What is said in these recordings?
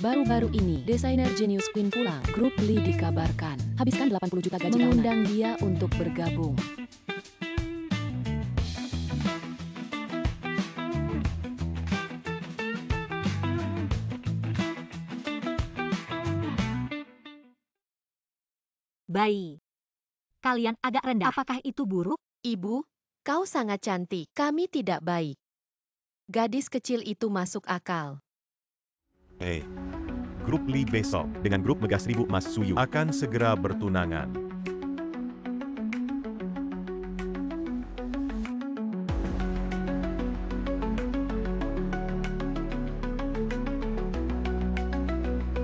Baru-baru ini, desainer jenius Queen pulang. Grup Lee dikabarkan habiskan 80 juta gaji tahunan mengundang dia untuk bergabung. Bayi. Kalian agak rendah. Apakah itu buruk? Ibu, kau sangat cantik. Kami tidak baik. Gadis kecil itu masuk akal. Grup Lee besok dengan grup Megah 1000 Mas Suyu akan segera bertunangan.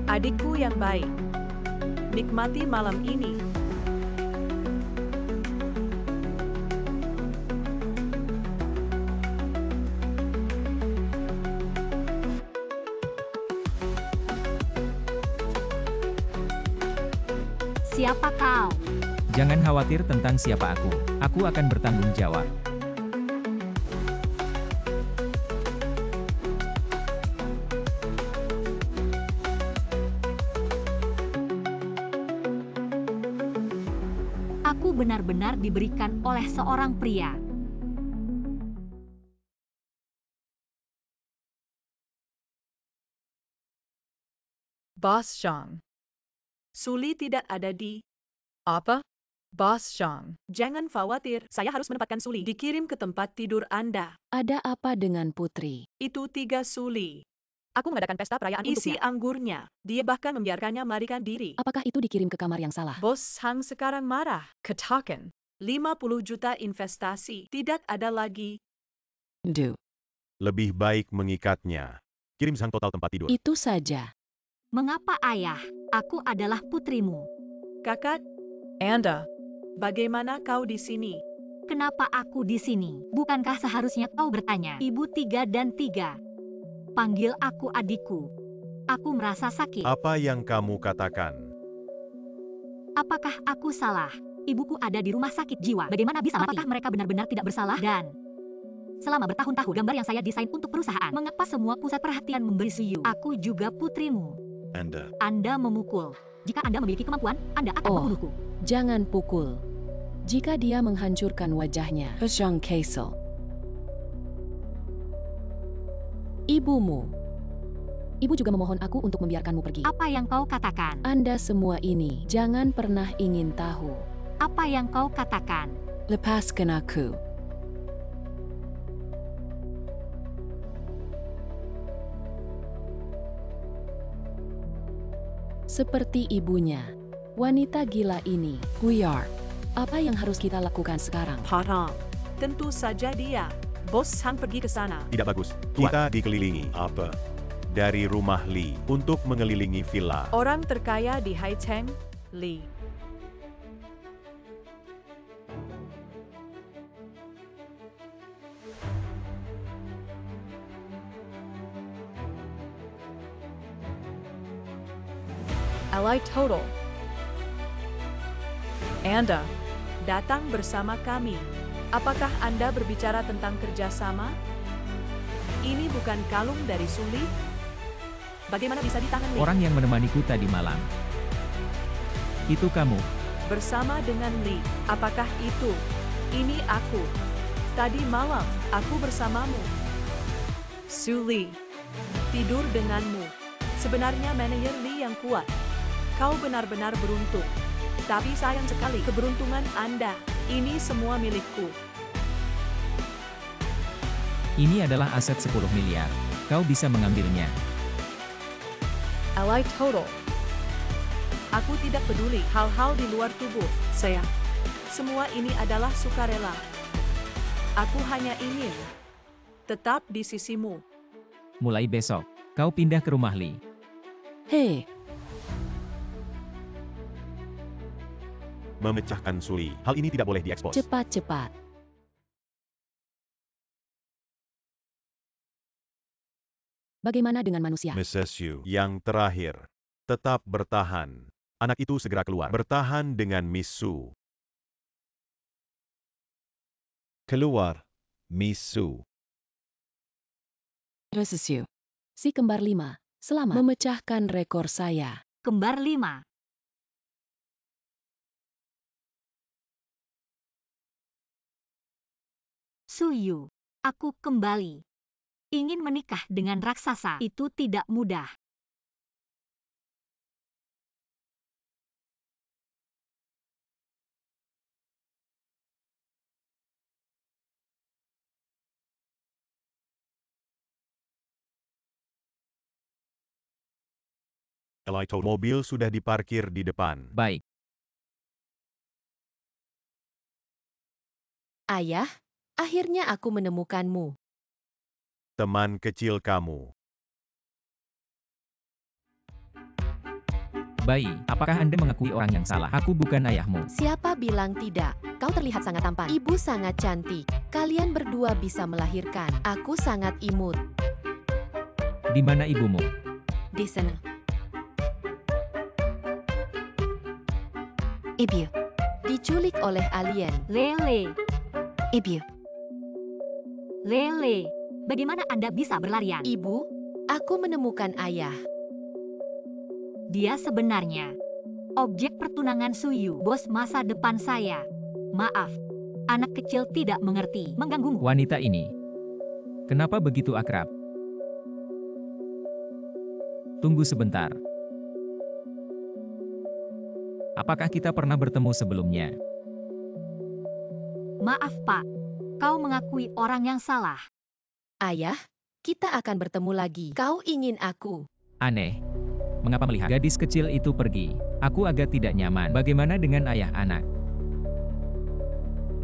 Adikku yang baik, nikmati malam ini. Siapa kau? Jangan khawatir tentang siapa aku. Aku akan bertanggung jawab. Aku benar-benar diberikan oleh seorang pria. Boss Zhang. Suli tidak ada di... Apa? Boss Zhang. Jangan khawatir, saya harus menempatkan Suli. Dikirim ke tempat tidur Anda. Ada apa dengan Putri? Itu 3 Suli. Aku mengadakan pesta perayaan Isi untuknya. Anggurnya. Dia bahkan membiarkannya melarikan diri. Apakah itu dikirim ke kamar yang salah? Bos Zhang sekarang marah. Katakan, 50 juta investasi. Tidak ada lagi. Lebih baik mengikatnya. Kirim Zhang total tempat tidur. Itu saja. Mengapa ayah? Aku adalah putrimu. Kakak, Anda, bagaimana kau di sini? Kenapa aku di sini? Bukankah seharusnya kau bertanya? Ibu 3 dan 3. Panggil aku adikku. Aku merasa sakit. Apa yang kamu katakan? Apakah aku salah? Ibuku ada di rumah sakit jiwa. Bagaimana bisa mati? Apakah mereka benar-benar tidak bersalah? Dan selama bertahun-tahun gambar yang saya desain untuk perusahaan. Mengapa semua pusat perhatian memberi Suyu? Aku juga putrimu. Anda memukul. Jika Anda memiliki kemampuan, Anda akan membunuhku. Jangan pukul. Jika dia menghancurkan wajahnya, Zhang Kaisel. Ibumu. Ibu juga memohon aku untuk membiarkanmu pergi. Apa yang kau katakan? Anda semua ini jangan pernah ingin tahu. Apa yang kau katakan? Lepaskan aku. Seperti ibunya, wanita gila ini, Guyar. Apa yang harus kita lakukan sekarang? Haram. Tentu saja dia. Bos Zhang pergi ke sana. Tidak bagus. Kita dikelilingi. Apa? Dari rumah Lee untuk mengelilingi villa. Orang terkaya di Haiteng, Lee. Ally Total. Anda datang bersama kami. Apakah Anda berbicara tentang kerjasama? Ini bukan kalung dari Suli? Bagaimana bisa di tangan Lee? Orang yang menemaniku tadi malam. Itu kamu. Bersama dengan Lee. Apakah itu? Ini aku. Tadi malam, aku bersamamu. Suli. Tidur denganmu. Sebenarnya manajer Lee yang kuat. Kau benar-benar beruntung. Tapi sayang sekali keberuntungan Anda. Ini semua milikku. Ini adalah aset 10 miliar. Kau bisa mengambilnya. Ally Total. Aku tidak peduli hal-hal di luar tubuh, sayang. Semua ini adalah sukarela. Aku hanya ingin tetap di sisimu. Mulai besok, kau pindah ke rumah Lee. Hei, Memecahkan Suli. Hal ini tidak boleh diekspos. cepat-cepat. Bagaimana dengan manusia? Mrs. Yu. Yang terakhir. Tetap bertahan. Anak itu segera keluar. Bertahan dengan Miss Su. Keluar. Miss Su. Resusio. Si kembar 5, Selamat memecahkan rekor saya. Kembar 5. Suyu, aku kembali. Ingin menikah dengan raksasa itu tidak mudah. Eli Total. Mobil sudah diparkir di depan. Baik. Ayah, akhirnya aku menemukanmu. Teman kecil kamu. Bayi, apakah Anda mengakui orang yang salah? Aku bukan ayahmu. Siapa bilang tidak? Kau terlihat sangat tampan. Ibu sangat cantik. Kalian berdua bisa melahirkan. Aku sangat imut. Di mana ibumu? Di sana. Ibu. Diculik oleh alien. Lele. Ibu. Lele, bagaimana Anda bisa berlarian? Ibu, aku menemukan ayah. Dia sebenarnya objek pertunangan Suyu, bos masa depan saya. Maaf, anak kecil tidak mengerti. Mengganggumu. Wanita ini. Kenapa begitu akrab? Tunggu sebentar. Apakah kita pernah bertemu sebelumnya? Maaf Pak, kau mengakui orang yang salah. Ayah, kita akan bertemu lagi. Kau ingin aku. Aneh. Mengapa melihat gadis kecil itu pergi? Aku agak tidak nyaman. Bagaimana dengan ayah anak?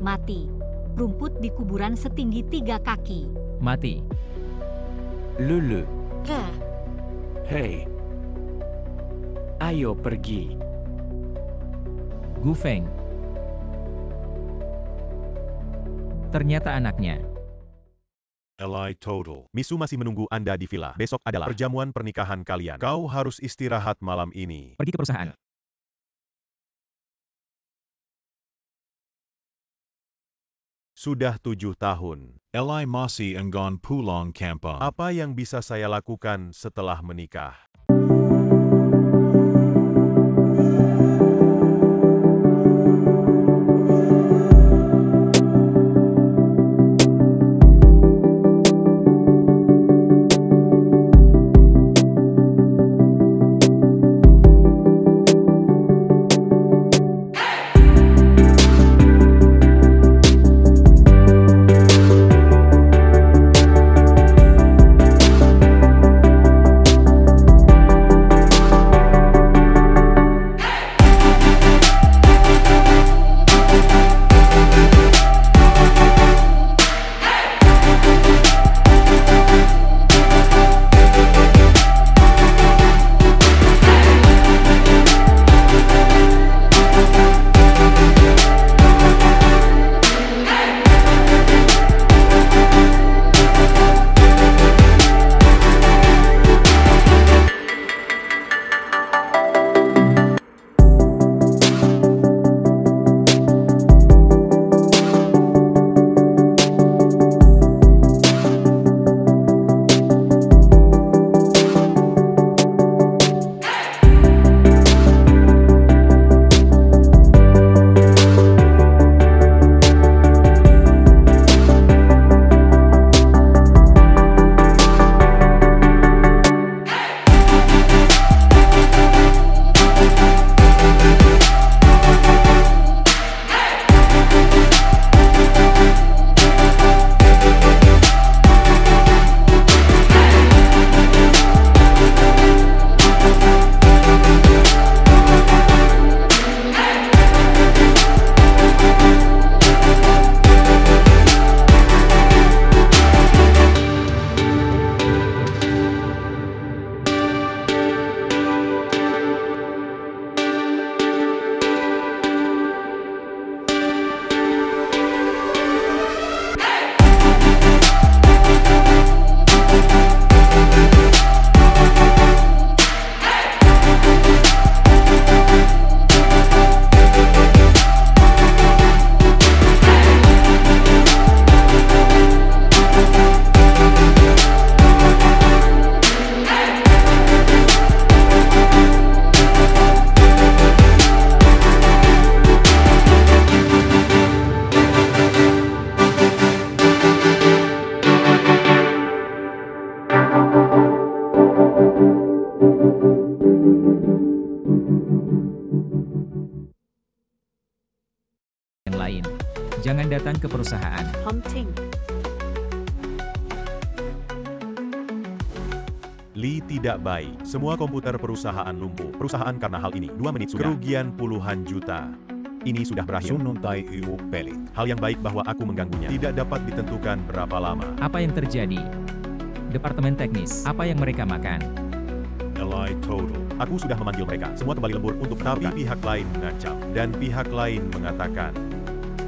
Mati. Rumput di kuburan setinggi 3 kaki. Mati. Lulu, Hah, hei. Ayo pergi. Gu Feng. Ternyata anaknya. Eli Total. Misu masih menunggu Anda di villa. Besok adalah perjamuan pernikahan kalian. Kau harus istirahat malam ini. Pergi ke perusahaan. Sudah 7 tahun. Eli masih enggan pulang kampung. Apa yang bisa saya lakukan setelah menikah? perusahaan. Hunting. Lee tidak baik. Semua komputer perusahaan lumpuh. Perusahaan karena hal ini. 2 menit sudah. Kerugian puluhan juta. Ini sudah berakhir. Sunnuntai Iu Pelit. Hal yang baik bahwa aku mengganggunya. Tidak dapat ditentukan berapa lama. Apa yang terjadi? Departemen teknis, apa yang mereka makan? Li Total. Aku sudah memanggil mereka. Semua kembali lembur untuk tapi pihak lain mengancam. Dan pihak lain mengatakan,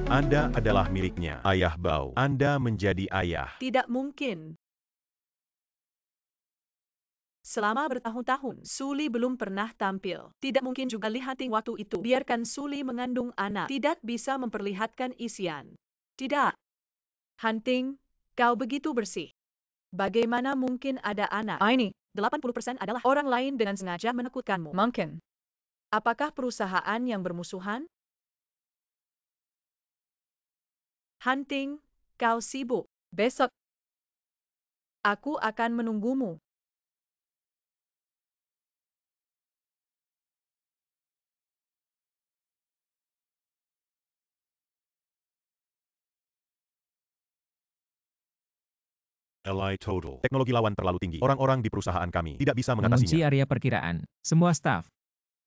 Anda adalah miliknya. Ayah Bao. Anda menjadi ayah. Tidak mungkin. Selama bertahun-tahun, Suli belum pernah tampil. Tidak mungkin juga Lee Hunting waktu itu. Biarkan Suli mengandung anak. Tidak bisa memperlihatkan isian. Tidak. Hunting, kau begitu bersih. Bagaimana mungkin ada anak? Ini, 80% adalah orang lain dengan sengaja menakutkanmu. Mungkin. Apakah perusahaan yang bermusuhan? Hunting, kau sibuk. Besok, aku akan menunggumu. Li Total. Teknologi lawan terlalu tinggi. Orang-orang di perusahaan kami tidak bisa Mengunci mengatasinya. area perkiraan. Semua staf.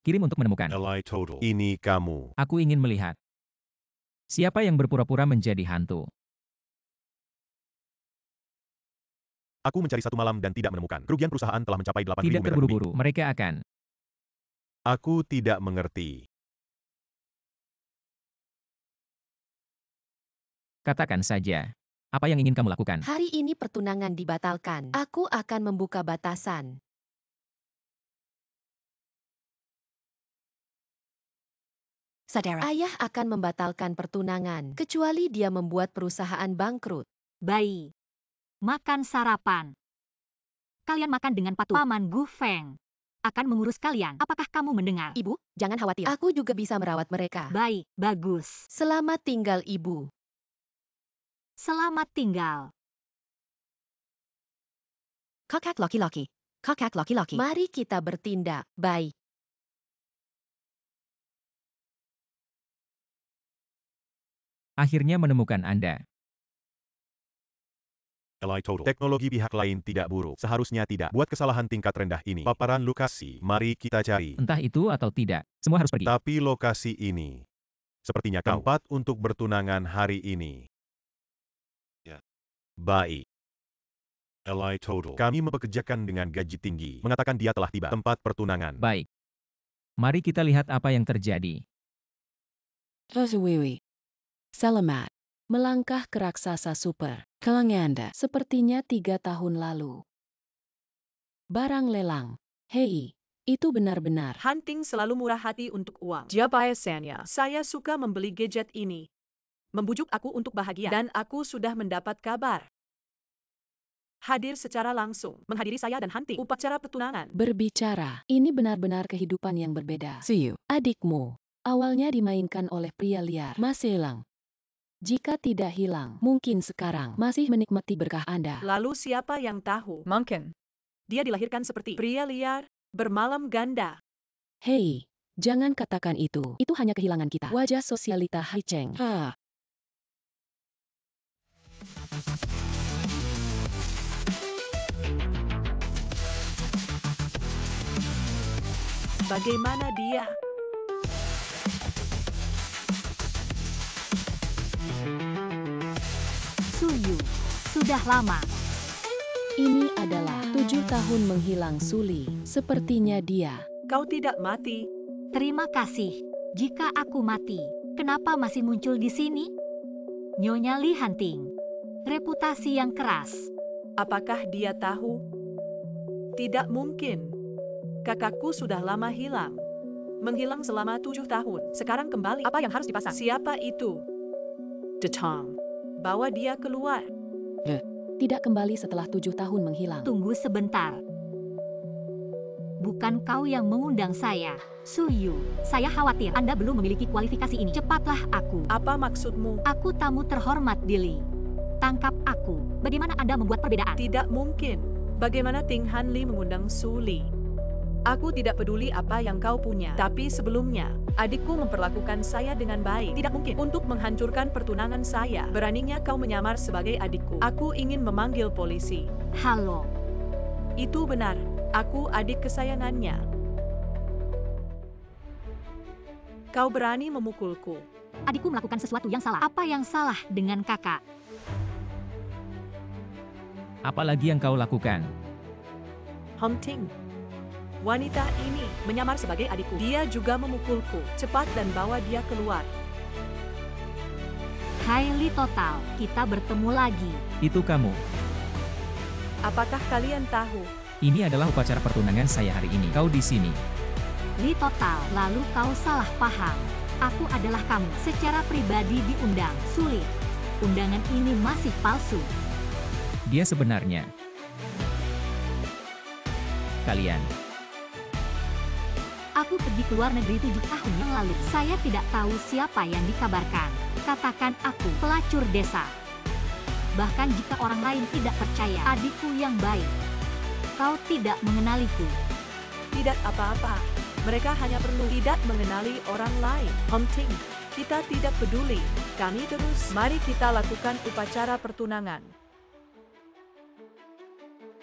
Kirim untuk menemukan. Li Total. Ini kamu. Aku ingin melihat. Siapa yang berpura-pura menjadi hantu? Aku mencari 1 malam dan tidak menemukan. Kerugian perusahaan telah mencapai 8.000 Tidak meter kubik. terburu-buru. Mereka akan. Aku tidak mengerti. Katakan saja. Apa yang ingin kamu lakukan? Hari ini pertunangan dibatalkan. Aku akan membuka batasan. Saudara, ayah akan membatalkan pertunangan, kecuali dia membuat perusahaan bangkrut. Bayi. Makan sarapan. Kalian makan dengan patuh. Paman Gu Feng akan mengurus kalian. Apakah kamu mendengar? Ibu, jangan khawatir. Aku juga bisa merawat mereka. Baik, bagus. Selamat tinggal, Ibu. Selamat tinggal. Kakak laki-laki. Kakak laki-laki. Mari kita bertindak. Baik. Akhirnya menemukan Anda. Li Total. Teknologi pihak lain tidak buruk. Seharusnya tidak. Buat kesalahan tingkat rendah ini. Paparan lokasi. Mari kita cari. Entah itu atau tidak. Semua harus pergi. Tapi lokasi ini. Sepertinya tempat untuk bertunangan hari ini. Ya. Baik. Li Total. Kami mempekerjakan dengan gaji tinggi. Mengatakan dia telah tiba. Tempat pertunangan. Baik. Mari kita lihat apa yang terjadi. Razuwiwi. Selamat. Melangkah ke raksasa super. Kelanganda. Sepertinya 3 tahun lalu. Barang lelang. Hei, itu benar-benar. Hunting selalu murah hati untuk uang. Biasanya, saya suka membeli gadget ini. Membujuk aku untuk bahagia. Dan aku sudah mendapat kabar. Hadir secara langsung. Menghadiri saya dan Hunting. Upacara pertunangan. Berbicara, ini benar-benar kehidupan yang berbeda. Siu, adikmu. Awalnya dimainkan oleh pria liar. Masih hilang. Jika tidak hilang, mungkin sekarang masih menikmati berkah Anda. Lalu siapa yang tahu? Mungkin. Dia dilahirkan seperti pria liar, bermalam ganda. Hei, jangan katakan itu. Itu hanya kehilangan kita. Wajah sosialita Hai Cheng. Bagaimana dia? Suyu. Sudah lama. Ini adalah 7 tahun menghilang Suli. Sepertinya dia. Kau tidak mati. Terima kasih. Jika aku mati, kenapa masih muncul di sini? Nyonya Lee Hunting. Reputasi yang keras. Apakah dia tahu? Tidak mungkin. Kakakku sudah lama hilang. Menghilang selama 7 tahun. Sekarang kembali. Apa yang harus dipasang? Siapa itu? Detong. Bawa dia keluar. Tidak kembali setelah 7 tahun menghilang. Tunggu sebentar. Bukan kau yang mengundang saya, Suyu. Saya khawatir Anda belum memiliki kualifikasi ini. Cepatlah aku. Apa maksudmu? Aku tamu terhormat Dili. Tangkap aku. Bagaimana Anda membuat perbedaan? Tidak mungkin. Bagaimana Ting Han Lee mengundang Su Li? Aku tidak peduli apa yang kau punya. Tapi sebelumnya, adikku memperlakukan saya dengan baik. Tidak mungkin untuk menghancurkan pertunangan saya. Beraninya kau menyamar sebagai adikku. Aku ingin memanggil polisi. Halo, Itu benar. Aku adik kesayangannya. Kau berani memukulku. adikku melakukan sesuatu yang salah. Apa yang salah dengan kakak? Apalagi yang kau lakukan? Hunting. Wanita ini menyamar sebagai adikku. Dia juga memukulku. Cepat dan bawa dia keluar. Hai Li Total, kita bertemu lagi. Itu kamu. Apakah kalian tahu? Ini adalah upacara pertunangan saya hari ini. Kau di sini. Li Total, lalu kau salah paham. Aku adalah kamu. Secara pribadi diundang. Sulit. Undangan ini masih palsu. Dia sebenarnya. Kalian. Aku pergi ke luar negeri 7 tahun yang lalu. Saya tidak tahu siapa yang dikabarkan. Katakan aku pelacur desa. Bahkan jika orang lain tidak percaya, adikku yang baik. Kau tidak mengenaliku. Tidak apa-apa. Mereka hanya perlu tidak mengenali orang lain. Hunting. Kita tidak peduli. Kami terus. Mari kita lakukan upacara pertunangan.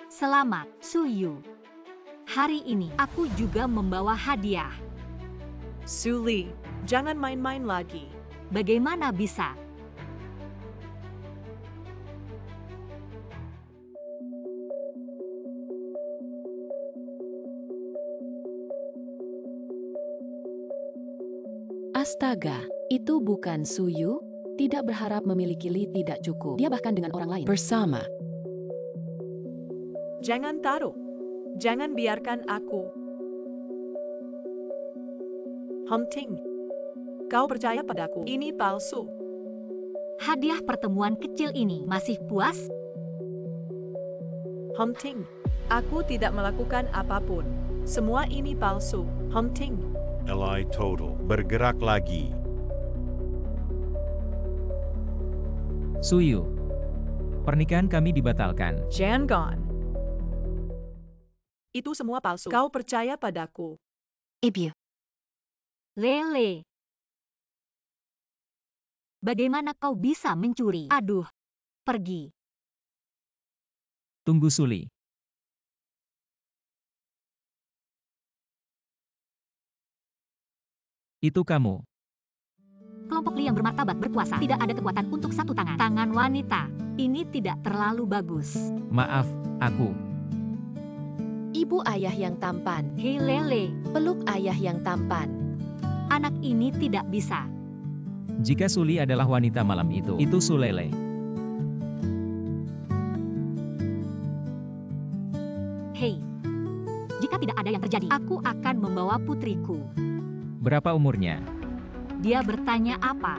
Selamat, Suyu. Hari ini aku juga membawa hadiah. Suli, jangan main-main lagi. Bagaimana bisa? Astaga, itu bukan Suyu? Tidak berharap memiliki Li tidak cukup. Dia bahkan dengan orang lain bersama. Jangan taruh. Jangan biarkan aku. Hunting. Kau percaya padaku. Ini palsu. Hadiah pertemuan kecil ini masih puas? Hunting. Aku tidak melakukan apapun. Semua ini palsu. Hunting. Ally Total. Bergerak lagi. Suyu. Pernikahan kami dibatalkan. Jangan. Itu semua palsu. Kau percaya padaku. Ibu. Lele. Bagaimana kau bisa mencuri? Aduh. Pergi. Tunggu Suli. Itu kamu. Kelompok Li yang bermartabat berkuasa. Tidak ada kekuatan untuk satu tangan. Tangan wanita. Ini tidak terlalu bagus. Maaf, aku. Ibu ayah yang tampan. Hei Lele. Peluk ayah yang tampan. Anak ini tidak bisa. Jika Suli adalah wanita malam itu Sulele. Hei. Jika tidak ada yang terjadi, aku akan membawa putriku. Berapa umurnya? Dia bertanya apa?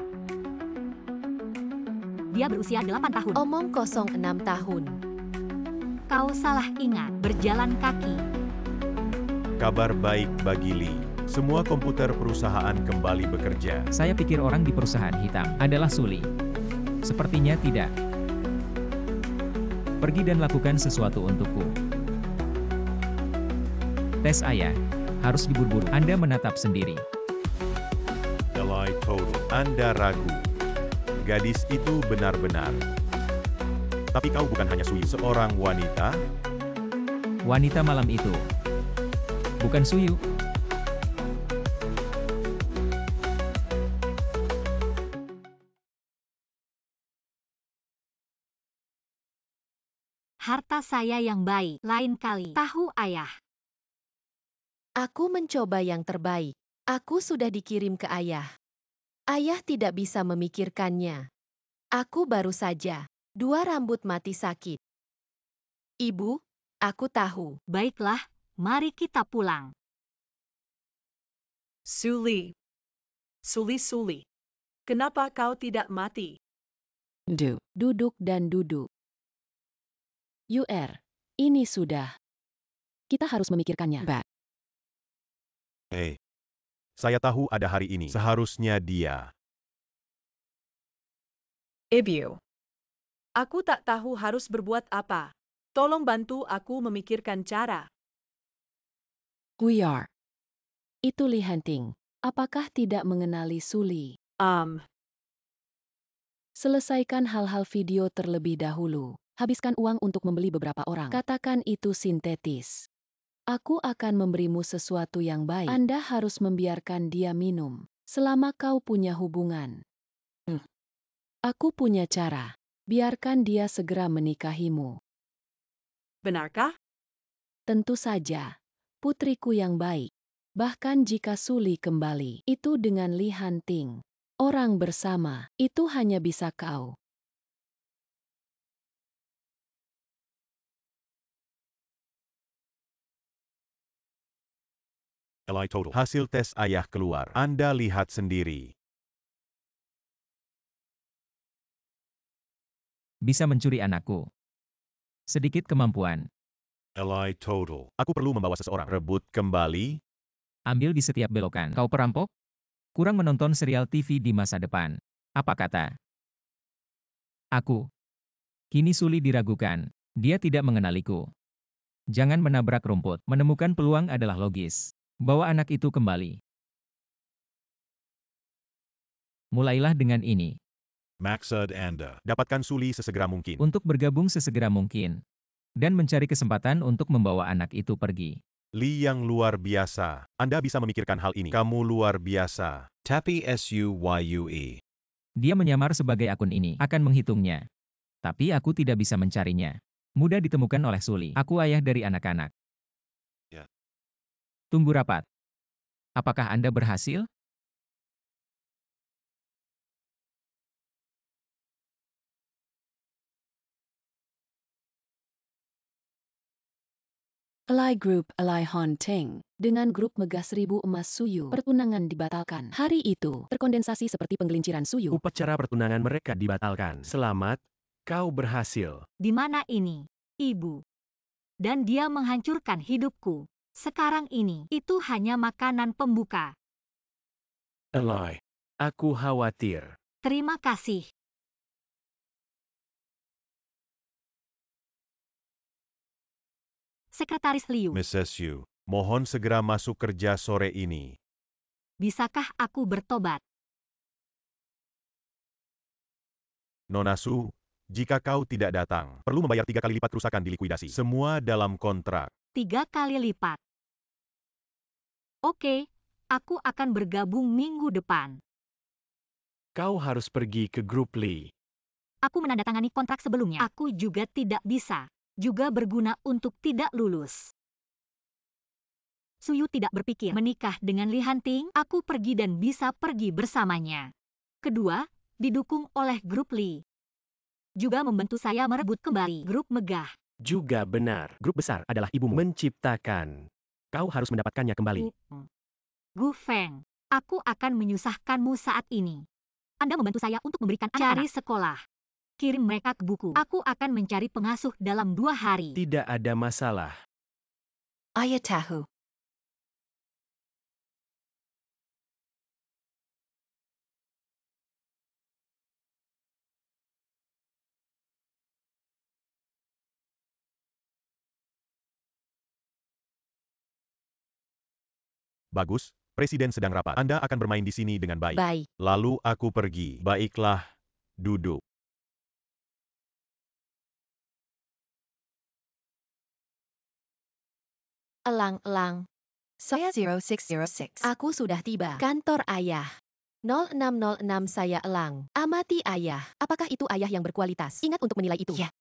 Dia berusia 8 tahun. Omong kosong 6 tahun. Kau salah ingat, berjalan kaki. Kabar baik bagi Lee. Semua komputer perusahaan kembali bekerja. Saya pikir orang di perusahaan hitam adalah Suli. Sepertinya tidak. Pergi dan lakukan sesuatu untukku. Tes ayah. Harus diburu-buru. Anda menatap sendiri. Ally Total. Anda ragu. Gadis itu benar-benar. Tapi kau bukan hanya Suyu, seorang wanita. Wanita malam itu. Bukan Suyu. Harta saya yang baik, lain kali. Tahu ayah. Aku mencoba yang terbaik. Aku sudah dikirim ke ayah. Ayah tidak bisa memikirkannya. Aku baru saja. 2 rambut mati sakit. Ibu, aku tahu. Baiklah, mari kita pulang. Suli. Suli. Kenapa kau tidak mati? Duduk dan duduk. Ini sudah. Kita harus memikirkannya, Mbak. Hei. Saya tahu ada hari ini. Seharusnya dia. Ibu. Aku tak tahu harus berbuat apa. Tolong bantu aku memikirkan cara. We are. Itu Li Hanting. Apakah tidak mengenali Suli? Selesaikan hal-hal video terlebih dahulu. Habiskan uang untuk membeli beberapa orang. Katakan itu sintetis. Aku akan memberimu sesuatu yang baik. Anda harus membiarkan dia minum. Selama kau punya hubungan. Aku punya cara. Biarkan dia segera menikahimu. Benarkah? Tentu saja. Putriku yang baik. Bahkan jika Suli kembali, itu dengan Li Hanting. Orang bersama, itu hanya bisa kau. Li Total. Hasil tes ayah keluar. Anda lihat sendiri. Bisa mencuri anakku. Sedikit kemampuan. Li Total. Aku perlu membawa seseorang. Rebut kembali. Ambil di setiap belokan. Kau perampok? Kurang menonton serial TV di masa depan. Apa kata? Aku. Kini Suli diragukan. Dia tidak mengenaliku. Jangan menabrak rumput. Menemukan peluang adalah logis. Bawa anak itu kembali. Mulailah dengan ini. Maksud Anda. Dapatkan Suli sesegera mungkin. Untuk bergabung sesegera mungkin. Dan mencari kesempatan untuk membawa anak itu pergi. Li yang luar biasa. Anda bisa memikirkan hal ini. Kamu luar biasa. Tapi Suyue. Dia menyamar sebagai akun ini. Akan menghitungnya. Tapi aku tidak bisa mencarinya. Mudah ditemukan oleh Suli. Aku ayah dari anak-anak. Ya. Tunggu rapat. Apakah Anda berhasil? Ally Group Ally Hanting. Dengan grup megah 1000 emas Suyu. Pertunangan dibatalkan. Hari itu, terkondensasi seperti penggelinciran Suyu. Upacara pertunangan mereka dibatalkan. Selamat, kau berhasil. Di mana ini, Ibu? Dan dia menghancurkan hidupku. Sekarang ini, itu hanya makanan pembuka. Ally, aku khawatir. Terima kasih. Sekretaris Liu, Mrs. Yu. Mohon segera masuk kerja sore ini. bisakah aku bertobat? Nona Su, jika kau tidak datang, perlu membayar 3 kali lipat kerusakan di likuidasi. Semua dalam kontrak. 3 kali lipat. Oke, aku akan bergabung minggu depan. Kau harus pergi ke grup Li. Aku menandatangani kontrak sebelumnya. Aku juga tidak bisa. Juga berguna untuk tidak lulus. Suyu tidak berpikir menikah dengan Li Hanting. Aku pergi dan bisa pergi bersamanya. Kedua, didukung oleh grup Li. Juga membantu saya merebut kembali grup megah. Juga benar. Grup besar adalah ibumu. Menciptakan. Kau harus mendapatkannya kembali. Gu Feng, aku akan menyusahkanmu saat ini. Anda membantu saya untuk memberikan cari sekolah. Kirim mereka ke buku. Aku akan mencari pengasuh dalam 2 hari. Tidak ada masalah. Ayah tahu. Bagus, Presiden sedang rapat. Anda akan bermain di sini dengan baik. Baik. Lalu aku pergi. Baiklah, duduk. Elang-elang. Saya 0606. Aku sudah tiba. Kantor ayah. 0606 saya Elang. Amati ayah. Apakah itu ayah yang berkualitas? Ingat untuk menilai itu. Ya.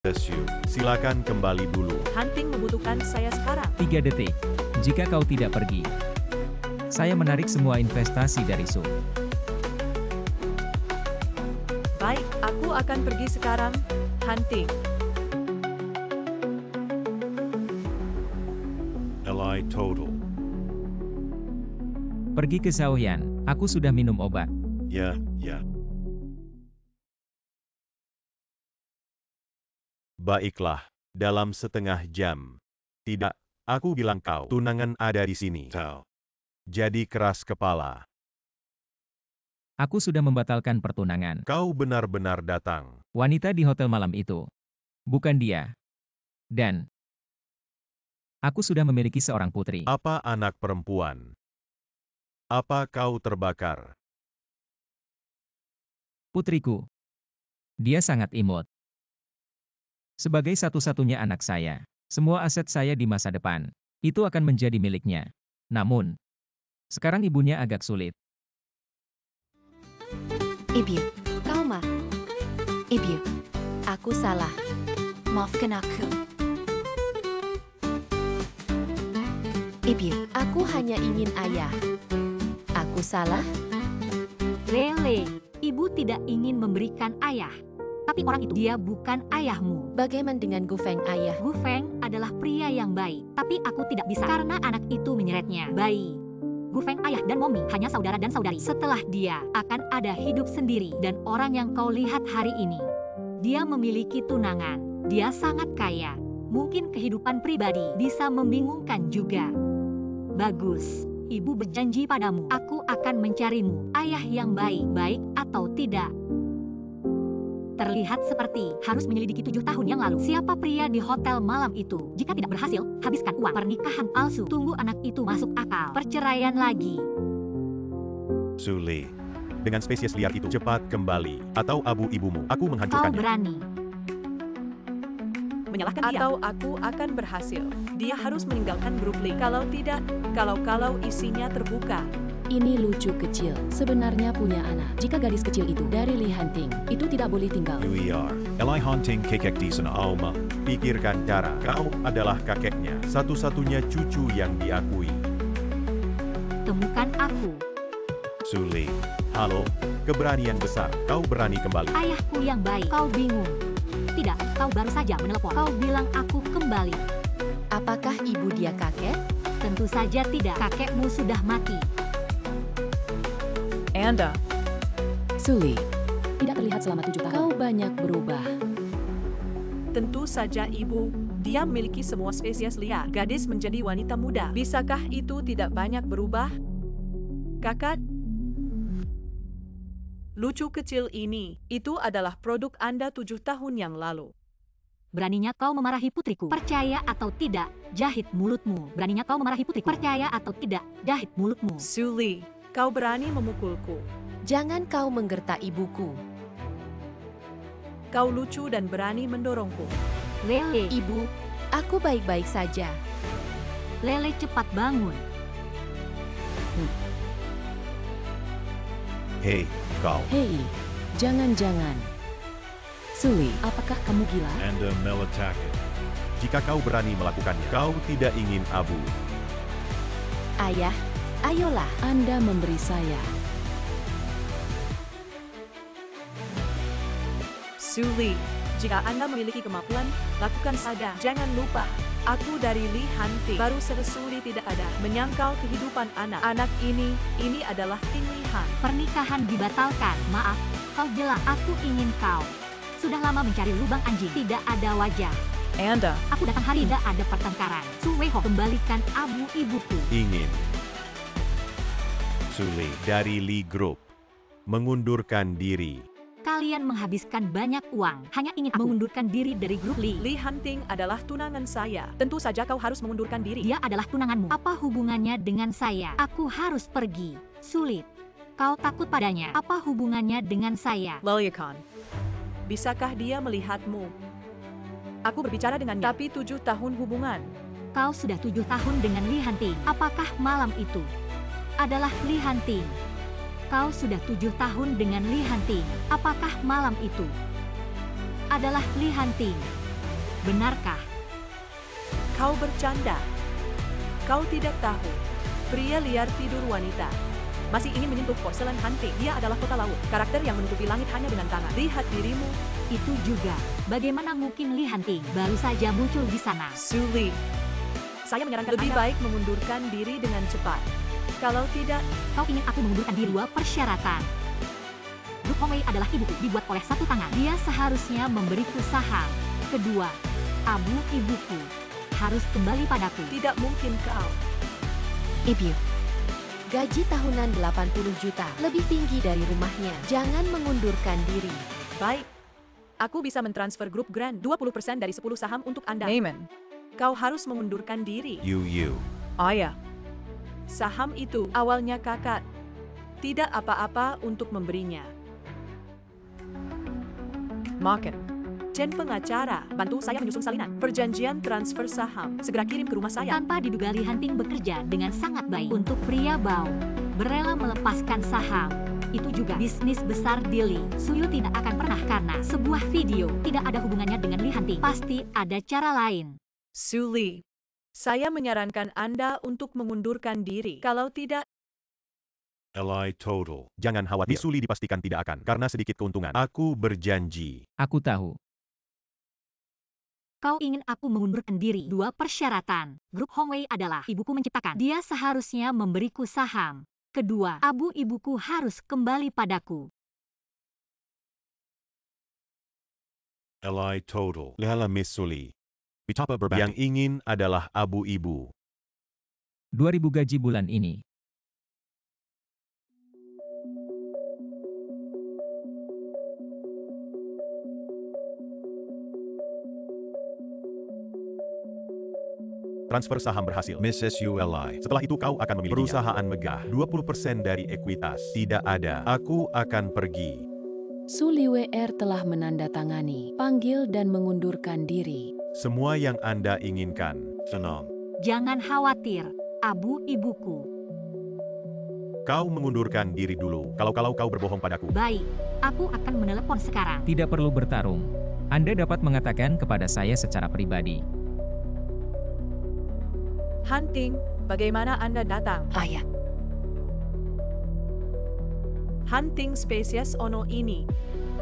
SU, silakan kembali dulu. Hunting membutuhkan saya sekarang. 3 detik. Jika kau tidak pergi, saya menarik semua investasi dari Su. Baik, aku akan pergi sekarang. Hunting. Ally total. Pergi ke Xiaoyan, aku sudah minum obat. Ya. Baiklah, dalam setengah jam. Tidak, aku bilang kau. Tunangan ada di sini. Jadi keras kepala. Aku sudah membatalkan pertunangan. Kau benar-benar datang. Wanita di hotel malam itu. Bukan dia. Dan aku sudah memiliki seorang putri. Apa anak perempuan? Apa kau terbakar? Putriku. Dia sangat imut. Sebagai satu-satunya anak saya, semua aset saya di masa depan, itu akan menjadi miliknya. Namun, sekarang ibunya agak sulit. Ibu, kau mah. Ibu, aku salah. Maafkan aku. Ibu, aku hanya ingin ayah. Aku salah? Lele, ibu tidak ingin memberikan ayah. Tapi orang itu, dia bukan ayahmu. Bagaimana dengan Gufeng ayah? Gu Feng adalah pria yang baik, tapi aku tidak bisa karena anak itu menyeretnya. Bayi. Gu Feng ayah dan Momi hanya saudara dan saudari. Setelah dia, akan ada hidup sendiri dan orang yang kau lihat hari ini. Dia memiliki tunangan. Dia sangat kaya. Mungkin kehidupan pribadi bisa membingungkan juga. Bagus. Ibu berjanji padamu, aku akan mencarimu. Ayah yang baik atau tidak. Terlihat seperti harus menyelidiki 7 tahun yang lalu. Siapa pria di hotel malam itu? Jika tidak berhasil, habiskan uang. Pernikahan palsu. Tunggu anak itu masuk akal. Perceraian lagi. Suli. Dengan spesies liar itu cepat kembali. Atau abu ibumu. Aku Kau menghancurkannya. berani. Menyalahkan dia. Atau aku akan berhasil. Dia harus meninggalkan grup Lee. Kalau tidak, kalau isinya terbuka. Ini lucu kecil, sebenarnya punya anak. Jika gadis kecil itu dari Lee Hunting, itu tidak boleh tinggal. UER. Ally Hunting kakek di sana. Alma. Pikirkan cara. Kau adalah kakeknya. Satu-satunya cucu yang diakui. Temukan aku. Suli. Halo. Keberanian besar. Kau berani kembali. Ayahku yang baik. Kau bingung. Tidak, kau baru saja menelepon. Kau bilang aku kembali. Apakah ibu dia kakek? Tentu saja tidak. Kakekmu sudah mati. Anda. Suli, tidak terlihat selama 7 tahun. Kau banyak berubah. Tentu saja ibu. Dia memiliki semua spesies liar. Gadis menjadi wanita muda. Bisakah itu tidak banyak berubah? Kakak? Lucu kecil ini, itu adalah produk Anda 7 tahun yang lalu. Beraninya kau memarahi putriku. Percaya atau tidak, jahit mulutmu. Beraninya kau memarahi putriku. Percaya atau tidak, jahit mulutmu. Suli, kau berani memukulku. Jangan kau menggertak ibuku. Kau lucu dan berani mendorongku. Lele, Ibu, aku baik-baik saja. Lele cepat bangun. Hei, kau. Hei, jangan-jangan. Suli, apakah kamu gila? Anda meletakkan. Jika kau berani melakukannya, kau tidak ingin abu. Ayah, ayolah. Anda memberi saya. Suli, jika Anda memiliki kemampuan, lakukan saja. Jangan lupa, aku dari Lee Hunting. Baru Suli tidak ada. Menyangkal kehidupan anak. Anak ini adalah pilihan. Pernikahan dibatalkan. Maaf, kau jelas. Aku ingin kau. Sudah lama mencari lubang anjing. Tidak ada wajah. Anda. Aku datang hari tidak ada pertengkaran. Suweho, kembalikan abu ibuku. Ingin. Suli dari Lee Group. Mengundurkan diri. Kalian menghabiskan banyak uang. Hanya ingin aku mengundurkan diri dari grup Lee. Lee Hunting adalah tunangan saya. Tentu saja kau harus mengundurkan diri. Dia adalah tunanganmu. Apa hubungannya dengan saya? Aku harus pergi. Sulit. Kau takut padanya. Apa hubungannya dengan saya? Leliakan. Bisakah dia melihatmu? Aku berbicara dengannya. Tapi 7 tahun hubungan. Kau sudah 7 tahun dengan Lee Hunting. Apakah malam itu adalah Lee Hunting? Kau sudah 7 tahun dengan Lee Hunting. Apakah malam itu adalah Lee Hunting? Benarkah? Kau bercanda. Kau tidak tahu. Pria liar tidur wanita. Masih ingin menyentuh porselen Hunting. Dia adalah kota laut. Karakter yang menutupi langit hanya dengan tangan. Lihat dirimu. Itu juga. Bagaimana mungkin Lee Hunting baru saja muncul di sana? Su Li. Saya menyarankan lebih baik mengundurkan diri dengan cepat. Kalau tidak, Kau ingin aku mengundurkan diri? Dua persyaratan. Grup Hongwei adalah ibuku, dibuat oleh satu tangan. Dia seharusnya memberiku saham. Kedua, abu ibuku harus kembali padaku. tidak mungkin kau. Ibu. Gaji tahunan 80 juta, lebih tinggi dari rumahnya. Jangan mengundurkan diri. Baik. Aku bisa mentransfer grup Grand 20% dari 10 saham untuk Anda. Neyman. Kau harus mengundurkan diri. You. Ayah. Saham itu awalnya kakak. Tidak apa-apa untuk memberinya. Market. Chen pengacara, bantu saya menyusun salinan. Perjanjian transfer saham. Segera kirim ke rumah saya. Tanpa diduga Lee Hunting bekerja dengan sangat baik untuk pria bau. Berela melepaskan saham. Itu juga bisnis besar di Lee. Suyu tidak akan pernah karena sebuah video tidak ada hubungannya dengan Lee Hunting. Pasti ada cara lain. Su Li. Saya menyarankan Anda untuk mengundurkan diri. Kalau tidak, Li total. Jangan khawatir. Misuli dipastikan tidak akan, karena sedikit keuntungan. Aku berjanji. Aku tahu. Kau ingin aku mengundurkan diri? Dua persyaratan. Grup Hongwei adalah ibuku menciptakan. Dia seharusnya memberiku saham. Kedua, abu ibuku harus kembali padaku. Li total. Lala Misuli. Betapa berbeda. Yang ingin adalah abu ibu. 2.000 gaji bulan ini. Transfer saham berhasil. Miss SULI. Setelah itu kau akan memiliki perusahaan megah. 20% dari ekuitas. Tidak ada. Aku akan pergi. Su Liwer telah menandatangani, panggil dan mengundurkan diri. Semua yang Anda inginkan. Tenang. Jangan khawatir, abu ibuku. Kau mengundurkan diri dulu. Kalau kau berbohong padaku. Baik, aku akan menelepon sekarang. Tidak perlu bertarung. Anda dapat mengatakan kepada saya secara pribadi. Hunting, bagaimana Anda datang? Ayah. Hunting spesies Ono ini.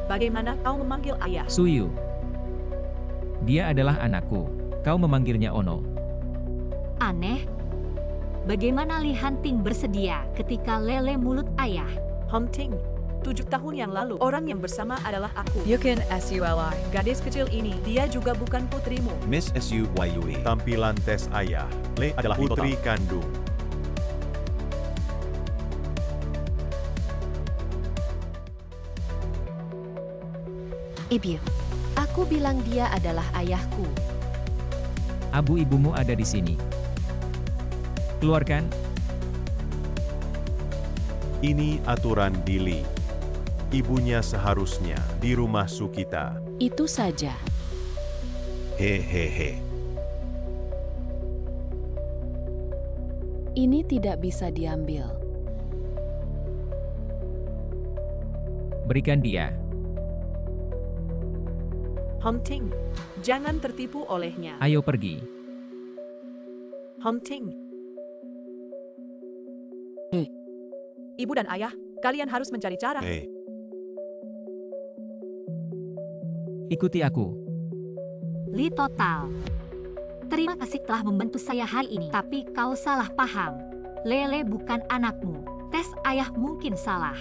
Bagaimana kau memanggil ayah? Suyu. Dia adalah anakku. Kau memanggilnya Ono. Aneh. Bagaimana Lee Hunting bersedia ketika lele mulut ayah? Hunting. 7 tahun yang lalu, orang yang bersama adalah aku. Yukin SULI. Gadis kecil ini, dia juga bukan putrimu. Miss SUYUE. Tampilan tes ayah. Le adalah putri kandung. Ibu. Aku bilang dia adalah ayahku. Abu ibumu ada di sini. Keluarkan. Ini aturan Dili. Ibunya seharusnya di rumah Sukita. Itu saja. Hehehe. Ini tidak bisa diambil. Berikan dia. Hunting. Jangan tertipu olehnya. Ayo pergi. Hunting. Ibu dan ayah, kalian harus mencari cara. Ikuti aku. Lee total. Terima kasih telah membantu saya hari ini. Tapi kau salah paham. Lele bukan anakmu. Tes ayah mungkin salah.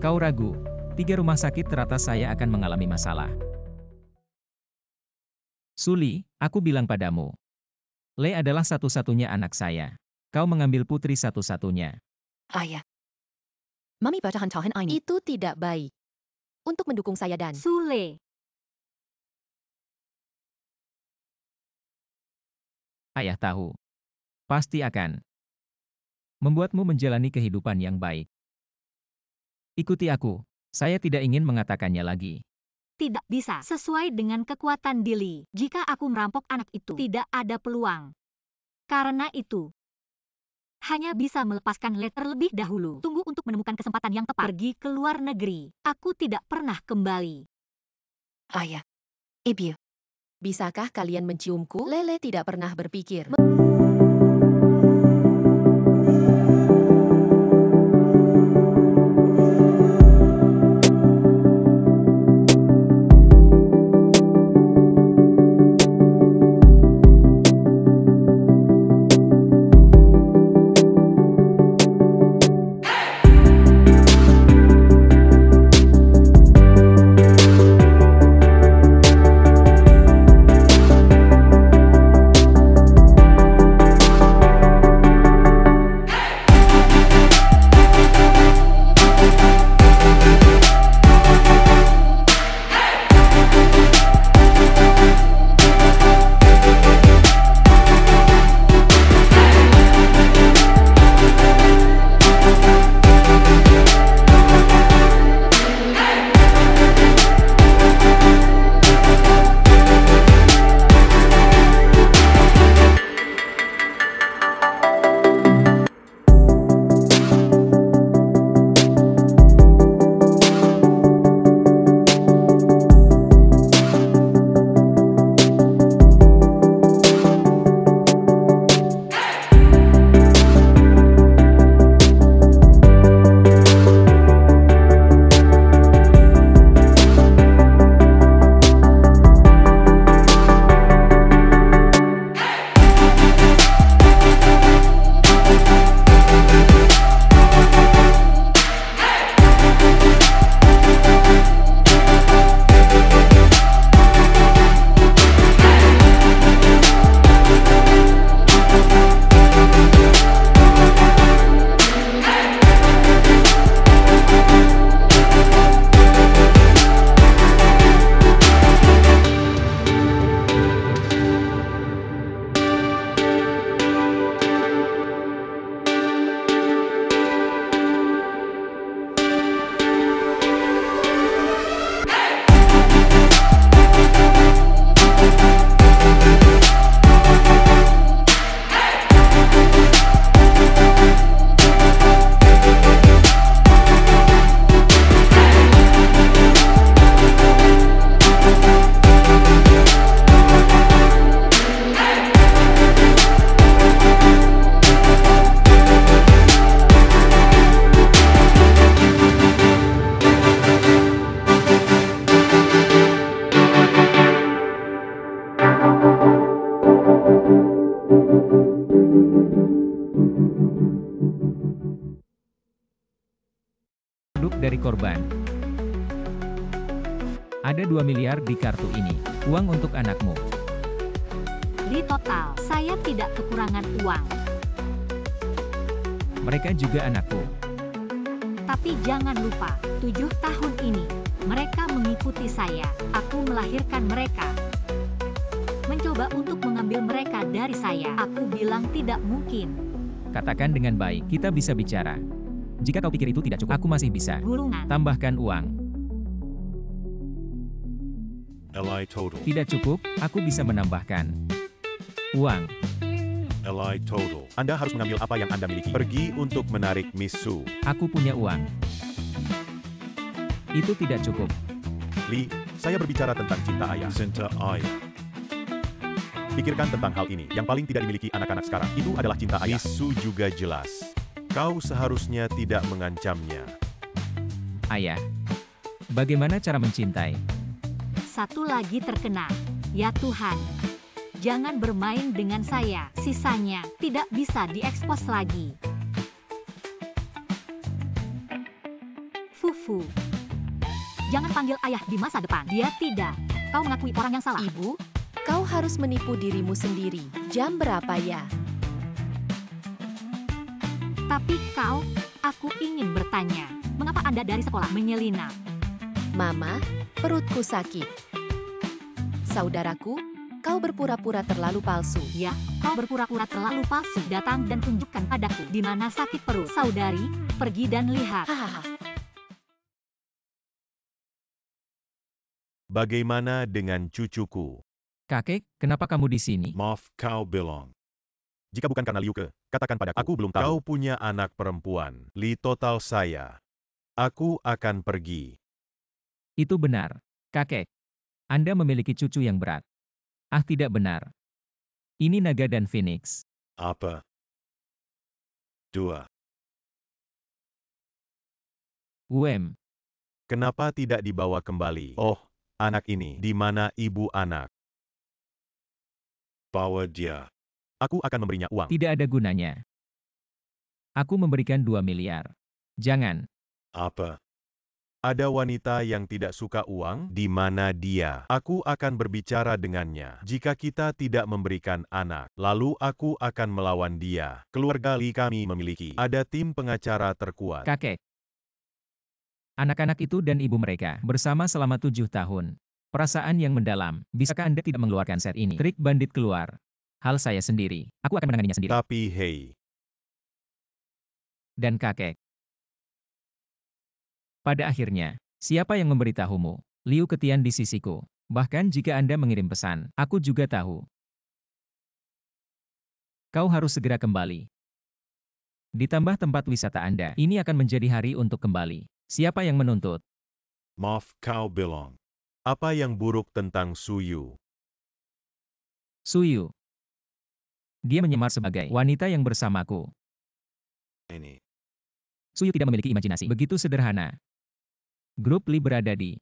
Kau ragu. 3 rumah sakit teratas saya akan mengalami masalah. Suli, aku bilang padamu. Le adalah satu-satunya anak saya. Kau mengambil putri satu-satunya. Ayah. Mami baca hantahan ini. Itu tidak baik. Untuk mendukung saya dan Sule. Ayah tahu. Pasti akan membuatmu menjalani kehidupan yang baik. Ikuti aku. Saya tidak ingin mengatakannya lagi. Tidak bisa sesuai dengan kekuatan Dili. Jika aku merampok anak itu, tidak ada peluang. Karena itu, hanya bisa melepaskan Le terlebih dahulu. Tunggu untuk menemukan kesempatan yang tepat. Pergi ke luar negeri. Aku tidak pernah kembali. ayah. Ibu. Bisakah kalian menciumku? Lele tidak pernah berpikir. Produk dari korban. Ada 2 miliar di kartu ini. Uang untuk anakmu. Di total, saya tidak kekurangan uang. Mereka juga anakku. Tapi jangan lupa, 7 tahun ini, mereka mengikuti saya. Aku melahirkan mereka. Mencoba untuk mengambil mereka dari saya. Aku bilang tidak mungkin. Katakan dengan baik, kita bisa bicara. Jika kau pikir itu tidak cukup, aku masih bisa. Gulungan. Tambahkan uang. Li total. Tidak cukup, aku bisa menambahkan. Uang. Li total. Anda harus mengambil apa yang Anda miliki. Pergi untuk menarik Miss Su. Aku punya uang. Itu tidak cukup. Li, saya berbicara tentang cinta ayah. Cinta ayah. Pikirkan tentang hal ini. Yang paling tidak dimiliki anak-anak sekarang, itu adalah cinta ayah. Miss Su juga jelas. Kau seharusnya tidak mengancamnya. Ayah. Bagaimana cara mencintai? Satu lagi terkena. Ya Tuhan. Jangan bermain dengan saya. Sisanya tidak bisa diekspos lagi. Fufu. Jangan panggil ayah di masa depan. Dia tidak. Kau mengakui orang yang salah. Ibu, kau harus menipu dirimu sendiri. Jam berapa ya? Tapi kau, aku ingin bertanya. Mengapa Anda dari sekolah menyelinap? Mama, perutku sakit. Saudaraku, kau berpura-pura terlalu palsu. Ya, kau berpura-pura terlalu palsu. Datang dan tunjukkan padaku di mana sakit perut. Saudari, pergi dan lihat. Hahaha. Bagaimana dengan cucuku? Kakek, kenapa kamu di sini? Maaf, kau belong. Jika bukan karena Liuke, katakan padaku. Aku belum tahu. Kau punya anak perempuan. Li total saya. Aku akan pergi. Itu benar. Kakek. Anda memiliki cucu yang berat. Ah, tidak benar. Ini naga dan phoenix. Apa? 2. UM. Kenapa tidak dibawa kembali? Oh, anak ini. Di mana ibu anak? Bawa dia. Aku akan memberinya uang. Tidak ada gunanya. Aku memberikan 2 miliar. Jangan. Apa? Ada wanita yang tidak suka uang? Di mana dia? Aku akan berbicara dengannya. Jika kita tidak memberikan anak, lalu aku akan melawan dia. Keluarga Lee kami memiliki. Ada tim pengacara terkuat. Kakek. Anak-anak itu dan ibu mereka bersama selama 7 tahun. Perasaan yang mendalam. Bisakah Anda tidak mengeluarkan set ini? Trik bandit keluar. Hal saya sendiri. Aku akan menanganinya sendiri. Tapi hey. Dan kakek. Pada akhirnya, siapa yang memberitahumu? Liu Ketian di sisiku. Bahkan jika Anda mengirim pesan, aku juga tahu. Kau harus segera kembali. Ditambah tempat wisata Anda, ini akan menjadi hari untuk kembali. Siapa yang menuntut? Maaf, kau bilang. Apa yang buruk tentang Suyu? Suyu. Dia menyamar sebagai wanita yang bersamaku. Ini. Suyu tidak memiliki imajinasi. Begitu sederhana. Grup Li berada di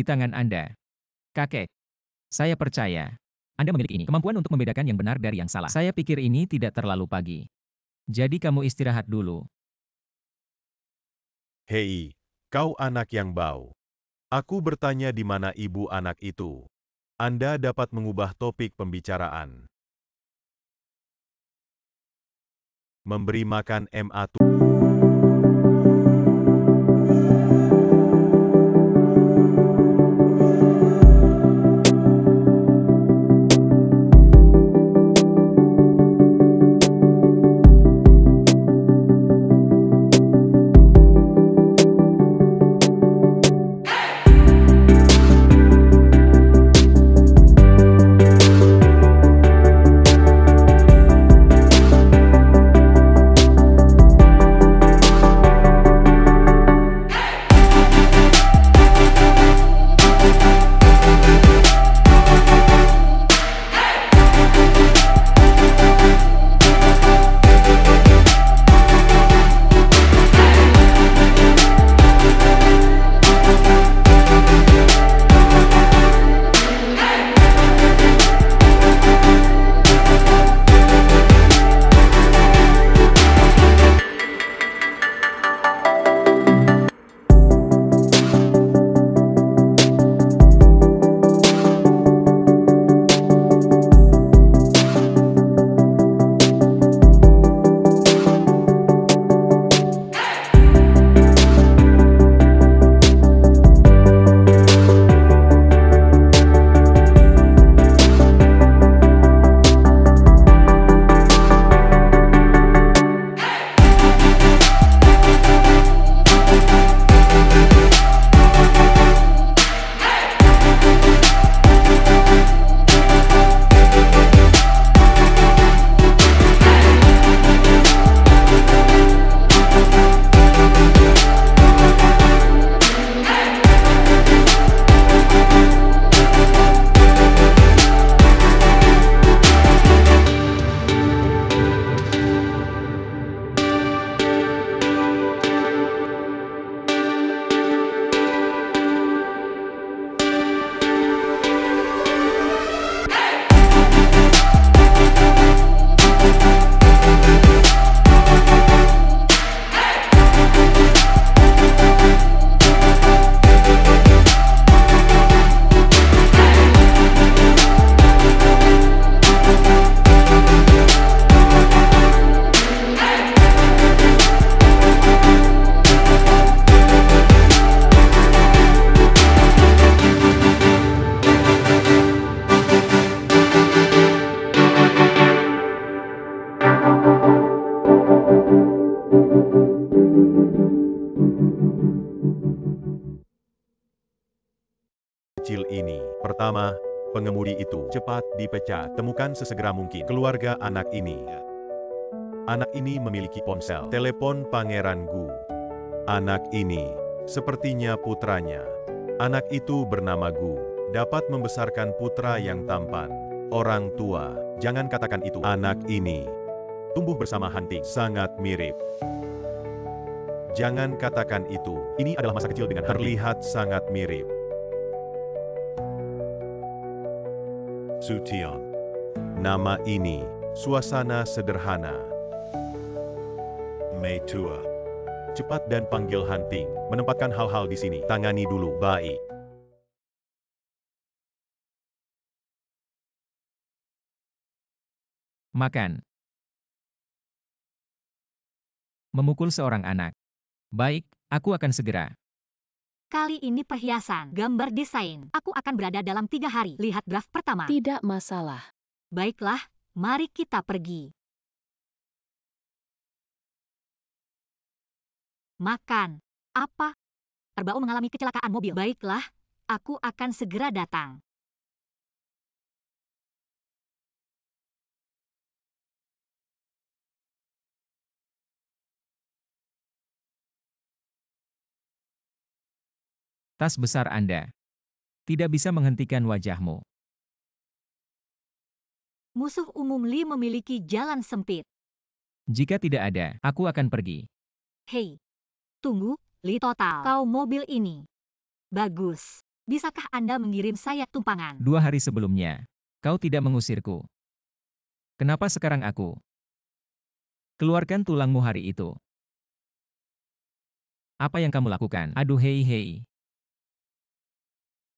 tangan Anda. Kakek. Saya percaya. Anda memiliki ini. Kemampuan untuk membedakan yang benar dari yang salah. Saya pikir ini tidak terlalu pagi. Jadi kamu istirahat dulu. Hei, kau anak yang bau. Aku bertanya di mana ibu anak itu. Anda dapat mengubah topik pembicaraan. Memberi makan MA. Kecil ini. Pertama, pengemudi itu cepat dipecat. Temukan sesegera mungkin keluarga anak ini. Anak ini memiliki ponsel telepon Pangeran Gu. Anak ini sepertinya putranya. Anak itu bernama Gu. dapat membesarkan putra yang tampan. Orang tua, jangan katakan itu. Anak ini tumbuh bersama Hunting, sangat mirip. Jangan katakan itu. Ini adalah masa kecil dengan Hunting. Terlihat sangat mirip. Sution. Nama ini, suasana sederhana. Mei Tua. Cepat dan panggil Hunting. Menempatkan hal-hal di sini. Tangani dulu. Baik. Makan. Memukul seorang anak. Baik, aku akan segera. Kali ini perhiasan, gambar desain. Aku akan berada dalam 3 hari. Lihat draft pertama. Tidak masalah. Baiklah, mari kita pergi. Makan. Apa? Erbao mengalami kecelakaan mobil. Baiklah, aku akan segera datang. Tas besar Anda tidak bisa menghentikan wajahmu. Musuh umum Lee memiliki jalan sempit. Jika tidak ada, aku akan pergi. Hei, tunggu, Lee Total. Kau mobil ini. Bagus. Bisakah Anda mengirim saya tumpangan? 2 hari sebelumnya, kau tidak mengusirku. Kenapa sekarang aku? Keluarkan tulangmu hari itu. Apa yang kamu lakukan? Aduh hei.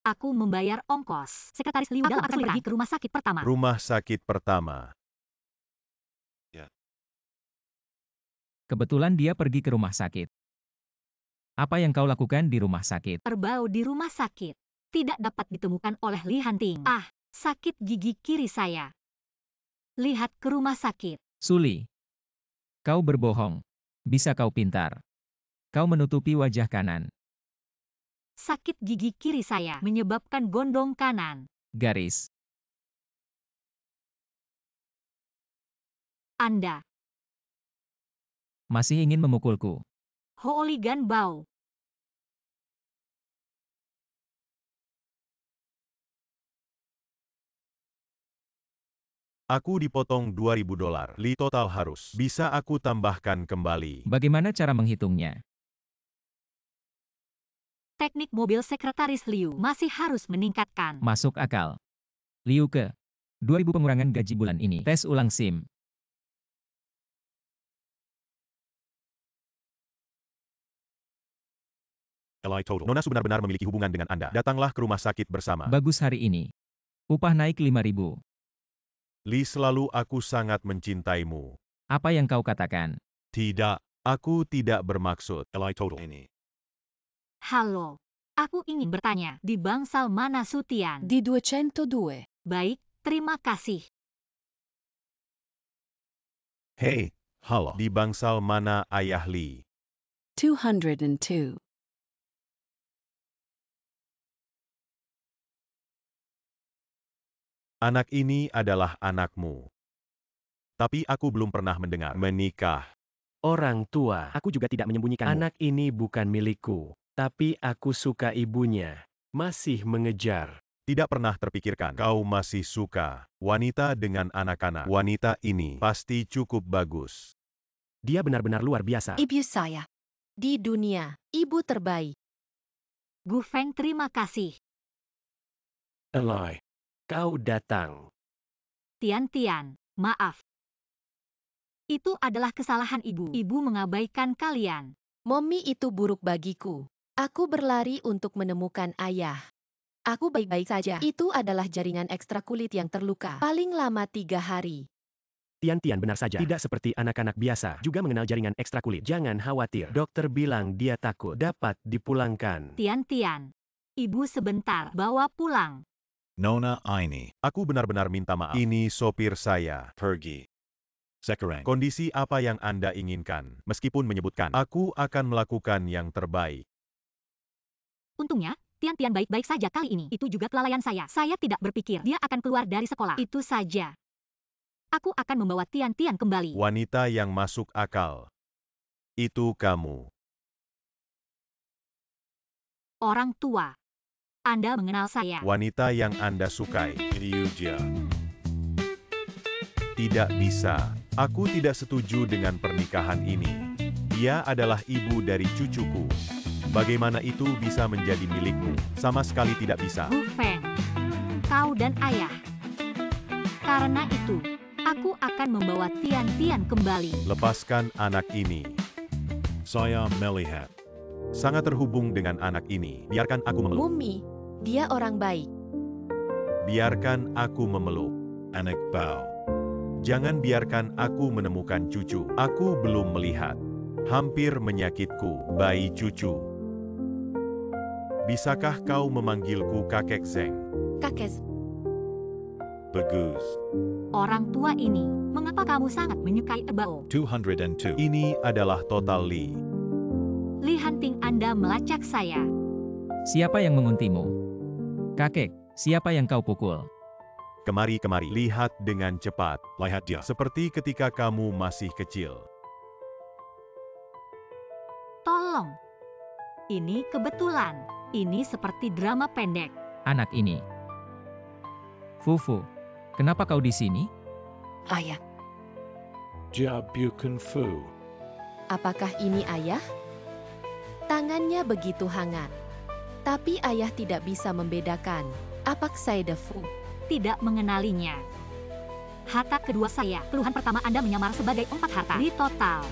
Aku membayar ongkos. Sekretaris Liu dalam akan pergi ke rumah sakit pertama. Rumah sakit pertama. Kebetulan dia pergi ke rumah sakit. Apa yang kau lakukan di rumah sakit? Erbao di rumah sakit. Tidak dapat ditemukan oleh Li Hunting. Ah, sakit gigi kiri saya. Lihat ke rumah sakit. Suli. Kau berbohong. Bisa kau pintar. Kau menutupi wajah kanan. Sakit gigi kiri saya menyebabkan gondong kanan. Garis. Anda Masih ingin memukulku. hooligan Bao. Aku dipotong $2.000. Li total harus. Bisa aku tambahkan kembali. Bagaimana cara menghitungnya? Teknik mobil sekretaris Liu masih harus meningkatkan. Masuk akal. Liu ke 2.000 pengurangan gaji bulan ini. Tes ulang SIM. Li total. Nona benar-benar memiliki hubungan dengan Anda. Datanglah ke rumah sakit bersama. Bagus hari ini. Upah naik 5.000. Li selalu aku sangat mencintaimu. Apa yang kau katakan? Tidak, aku tidak bermaksud. Li total ini. Halo. Aku ingin bertanya, di bangsal mana Sutian? Di 202. Baik, terima kasih. Hei, halo. Di bangsal mana ayah Li? 202. Anak ini adalah anakmu. Tapi aku belum pernah mendengar menikah. Orang tua. Aku juga tidak menyembunyikan. Anak ini bukan milikku. Tapi aku suka ibunya. Masih mengejar. Tidak pernah terpikirkan kau masih suka wanita dengan anak-anak. Wanita ini pasti cukup bagus. Dia benar-benar luar biasa. Ibu saya. Di dunia, ibu terbaik. Gu Feng, terima kasih. Eloy. Kau datang. Tian, maaf. Itu adalah kesalahan ibu. Ibu mengabaikan kalian. Mommy itu buruk bagiku. Aku berlari untuk menemukan ayah. Aku baik-baik saja. Itu adalah jaringan ekstra kulit yang terluka. Paling lama 3 hari. Tian benar saja. Tidak seperti anak-anak biasa. Juga mengenal jaringan ekstra kulit. Jangan khawatir. Dokter bilang dia takut. Dapat dipulangkan. Tian. Ibu sebentar, bawa pulang. Nona ini. Aku benar-benar minta maaf. Ini sopir saya. Pergi. Sekarang. Kondisi apa yang Anda inginkan? Meskipun menyebutkan, aku akan melakukan yang terbaik. Untungnya, Tian baik-baik saja kali ini. Itu juga kelalaian saya. Saya tidak berpikir dia akan keluar dari sekolah. Itu saja. Aku akan membawa Tian kembali. Wanita yang masuk akal. Itu kamu. Orang tua. Anda mengenal saya. Wanita yang Anda sukai. Ryuja. Tidak bisa. Aku tidak setuju dengan pernikahan ini. Dia adalah ibu dari cucuku. Bagaimana itu bisa menjadi milikmu? Sama sekali tidak bisa. Gu Feng, kau dan ayah. Karena itu, aku akan membawa Tian-Tian kembali. Lepaskan anak ini. Saya melihat. Sangat terhubung dengan anak ini. Biarkan aku memeluk. Mumi, dia orang baik. Biarkan aku memeluk. Anak Bao. Jangan biarkan aku menemukan cucu. Aku belum melihat. Hampir menyakitku, bayi cucu. Bisakah kau memanggilku kakek Zeng? Kakek, Bagus. Orang tua ini, mengapa kamu sangat menyukai Bao? 202. Ini adalah Total Li. Li Hanting, Anda melacak saya. Siapa yang menguntimu? Kakek, siapa yang kau pukul? Kemari, lihat dengan cepat. Lihat dia. Seperti ketika kamu masih kecil. Tolong. Ini kebetulan. Ini seperti drama pendek. Anak ini. Fufu, kenapa kau di sini? ayah. Jia Bukan Fu. Apakah ini ayah? Tangannya begitu hangat. Tapi ayah tidak bisa membedakan. Apak Saide Fu. Tidak mengenalinya. Harta kedua saya. Keluhan pertama Anda menyamar sebagai 4 harta. Di total.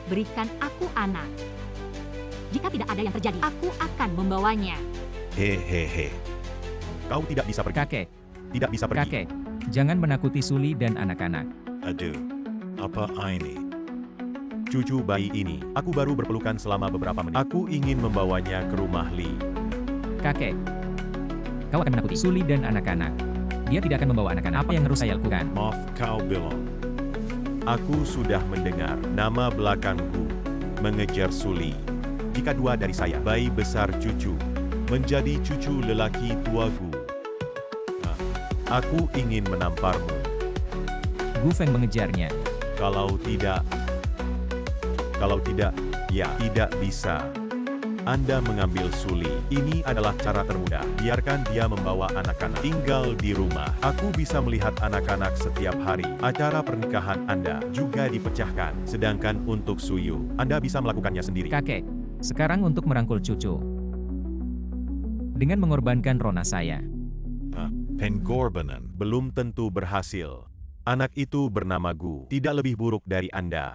Berikan aku anak. Jika tidak ada yang terjadi, aku akan membawanya. Hehehe. Kau tidak bisa pergi. Kakek, Tidak bisa pergi. kakek, jangan menakuti Suli dan anak-anak. Aduh. Apa ini? Cucu bayi ini, aku baru berpelukan selama beberapa menit. Aku ingin membawanya ke rumah Li. Kakek, kau akan menakuti Suli dan anak-anak. Dia tidak akan membawa anak-anak. Apa yang harus saya lakukan? Maaf kau bilang. Aku sudah mendengar nama belakangku mengejar Suli. Jika 2 dari saya, bayi besar cucu, menjadi cucu lelaki tuaku. Nah, aku ingin menamparmu. Gu Feng mengejarnya. Kalau tidak, ya tidak bisa. Anda mengambil Suli. Ini adalah cara termudah. Biarkan dia membawa anak-anak. Tinggal di rumah. Aku bisa melihat anak-anak setiap hari. Acara pernikahan Anda juga dipecahkan. Sedangkan untuk Suyu, Anda bisa melakukannya sendiri. Kakek, sekarang untuk merangkul cucu. Dengan mengorbankan Rona saya. Pengorbanan. Belum tentu berhasil. Anak itu bernama Gu. Tidak lebih buruk dari Anda.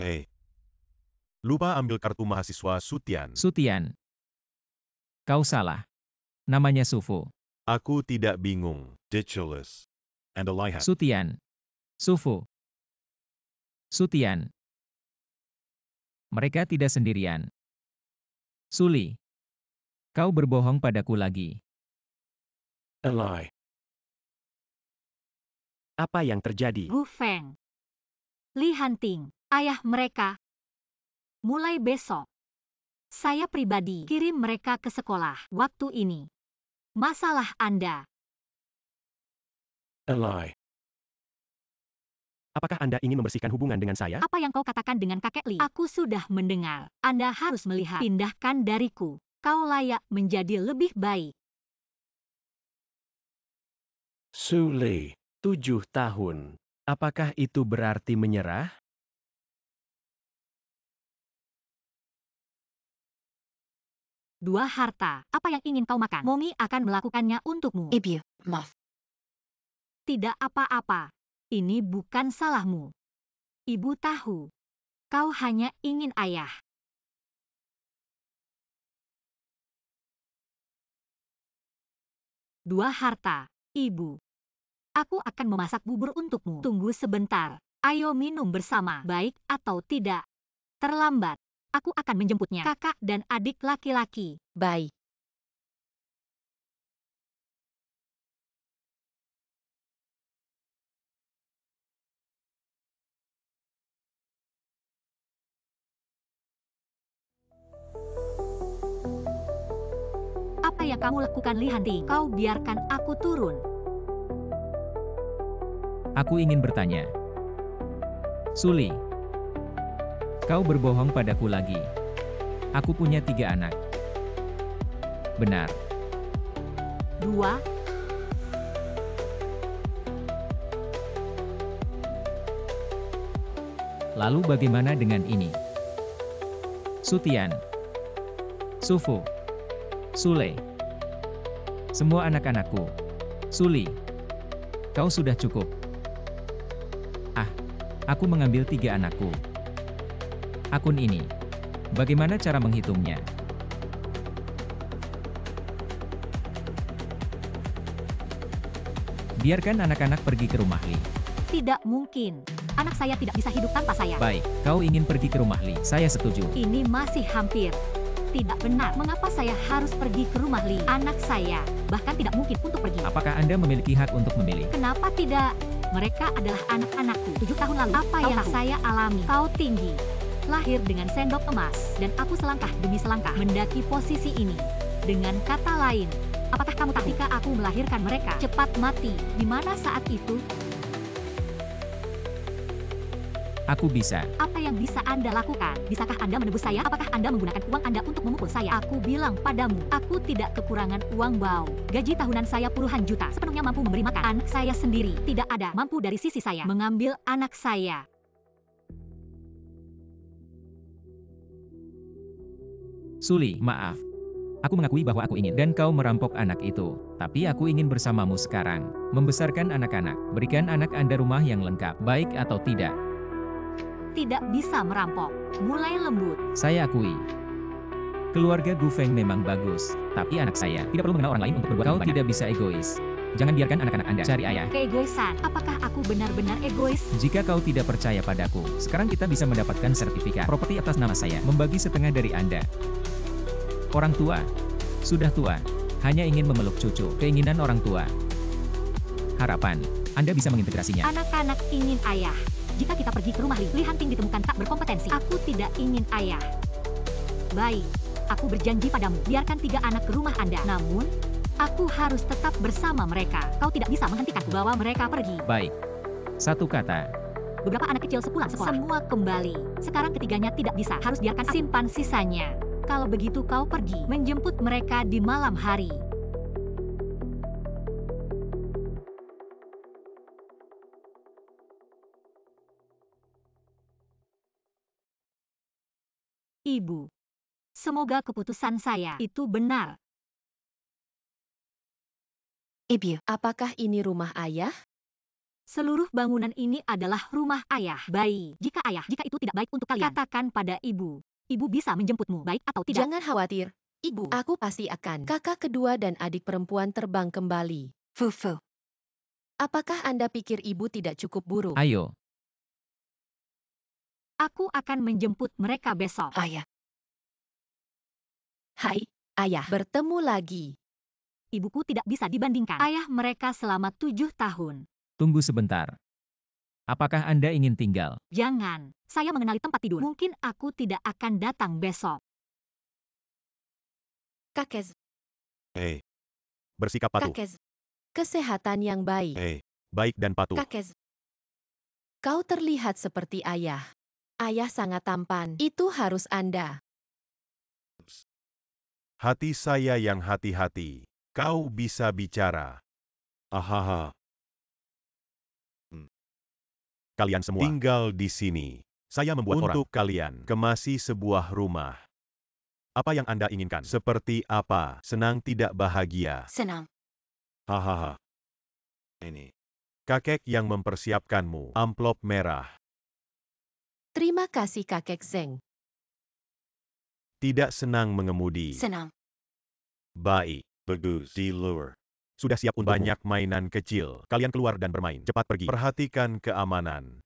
Lupa ambil kartu mahasiswa Sutian. Sutian. Kau salah. Namanya Sufu. Aku tidak bingung. Ditulus. Anda lihat. Sutian. Sufu. Sutian. Mereka tidak sendirian. Suli. Kau berbohong padaku lagi. Eli. Apa yang terjadi? Gu Feng. Li Hanting, ayah mereka. Mulai besok, saya pribadi kirim mereka ke sekolah. Waktu ini, masalah Anda. Eli. Apakah Anda ingin membersihkan hubungan dengan saya? Apa yang kau katakan dengan kakek Li? Aku sudah mendengar. Anda harus melihat. Pindahkan dariku. Kau layak menjadi lebih baik. Su Li. 7 tahun. Apakah itu berarti menyerah? Dua harta. Apa yang ingin kau makan? Momi akan melakukannya untukmu. Ibu, maaf. Tidak apa-apa. Ini bukan salahmu. Ibu tahu. Kau hanya ingin ayah. Dua harta. Ibu. Aku akan memasak bubur untukmu. Tunggu sebentar. Ayo minum bersama. Baik atau tidak. Terlambat. Aku akan menjemputnya. Kakak dan adik laki-laki. Baik. Apa yang kamu lakukan, Li Hanting? Kau biarkan aku turun. Aku ingin bertanya. Suli. Kau berbohong padaku lagi. Aku punya 3 anak. Benar. 2. Lalu bagaimana dengan ini? Sutian, Sufu, Sule. Semua anak-anakku. Suli, kau sudah cukup. Aku mengambil 3 anakku. Akun ini. Bagaimana cara menghitungnya? Biarkan anak-anak pergi ke rumah Li. Tidak mungkin. Anak saya tidak bisa hidup tanpa saya. Baik, kau ingin pergi ke rumah Li. Saya setuju. Ini masih hampir. Tidak benar. Mengapa saya harus pergi ke rumah Li? Anak saya bahkan tidak mungkin untuk pergi. Apakah Anda memiliki hak untuk memilih? Kenapa tidak? Mereka adalah anak-anakku. 7 tahun lalu, apa yang saya alami? Kau tinggi, lahir dengan sendok emas, dan aku selangkah demi selangkah mendaki posisi ini. Dengan kata lain, apakah kamu tahu ketika aku melahirkan mereka cepat mati? Di mana saat itu? Aku bisa. Apa yang bisa Anda lakukan? Bisakah Anda menebus saya? Apakah Anda menggunakan uang Anda untuk memukul saya? Aku bilang padamu, aku tidak kekurangan uang bau. Gaji tahunan saya puluhan juta, sepenuhnya mampu memberi makan anak saya sendiri. Tidak ada mampu dari sisi saya mengambil anak saya. Suli, maaf. Aku mengakui bahwa aku ingin, dan kau merampok anak itu. Tapi aku ingin bersamamu sekarang. Membesarkan anak-anak. Berikan anak Anda rumah yang lengkap, baik atau tidak. Tidak bisa merampok. Mulai lembut. Saya akui. Keluarga Gu Feng memang bagus, tapi anak saya tidak perlu mengenal orang lain untuk berbuat. Kau tidak bisa egois. Jangan biarkan anak-anak Anda cari ayah. Keegoisan. Apakah aku benar-benar egois? Jika kau tidak percaya padaku, sekarang kita bisa mendapatkan sertifikat properti atas nama saya, membagi setengah dari Anda. Orang tua, sudah tua, hanya ingin memeluk cucu, keinginan orang tua. Harapan, Anda bisa mengintegrasinya. Anak-anak ingin ayah. Jika kita pergi ke rumah Li Hanting ditemukan tak berkompetensi. Aku tidak ingin ayah. Baik, aku berjanji padamu, biarkan 3 anak ke rumah Anda. Namun, aku harus tetap bersama mereka. Kau tidak bisa menghentikanku, bawa mereka pergi. Baik. Satu kata. Beberapa anak kecil sepulang sekolah. Semua kembali. Sekarang ketiganya tidak bisa. Harus biarkan simpan sisanya. Kalau begitu kau pergi, menjemput mereka di malam hari. Ibu, semoga keputusan saya itu benar. Ibu, apakah ini rumah ayah? Seluruh bangunan ini adalah rumah ayah. Bayi, jika itu tidak baik untuk kalian, katakan pada ibu. Ibu bisa menjemputmu, baik atau tidak. Jangan khawatir, Ibu. Aku pasti akan. Kakak kedua dan adik perempuan terbang kembali. Fufu. Apakah Anda pikir Ibu tidak cukup buruk? Ayo. Aku akan menjemput mereka besok. Ayah. Hai, Ayah. Bertemu lagi. Ibuku tidak bisa dibandingkan. Ayah mereka selama 7 tahun. Tunggu sebentar. Apakah Anda ingin tinggal? Jangan. Saya mengenali tempat tidur. Mungkin aku tidak akan datang besok. Kakek. Hei, bersikap patuh. Kakek. Kesehatan yang baik. Hei, baik dan patuh. Kakek. Kau terlihat seperti ayah. Ayah sangat tampan. Itu harus Anda. Hati saya yang hati-hati. Kau bisa bicara. Ahaha. Kalian semua tinggal di sini. Saya membuat untuk kalian kemasi sebuah rumah. Apa yang Anda inginkan? Seperti apa? Senang tidak bahagia? Senang. Hahaha. Ini. Kakek yang mempersiapkanmu. Amplop merah. Terima kasih Kakek Zeng. Tidak senang mengemudi. Senang. Baik. Bagus. Di luar. Sudah siap untuk banyak mainan kecil. Kalian keluar dan bermain. Cepat pergi. Perhatikan keamanan.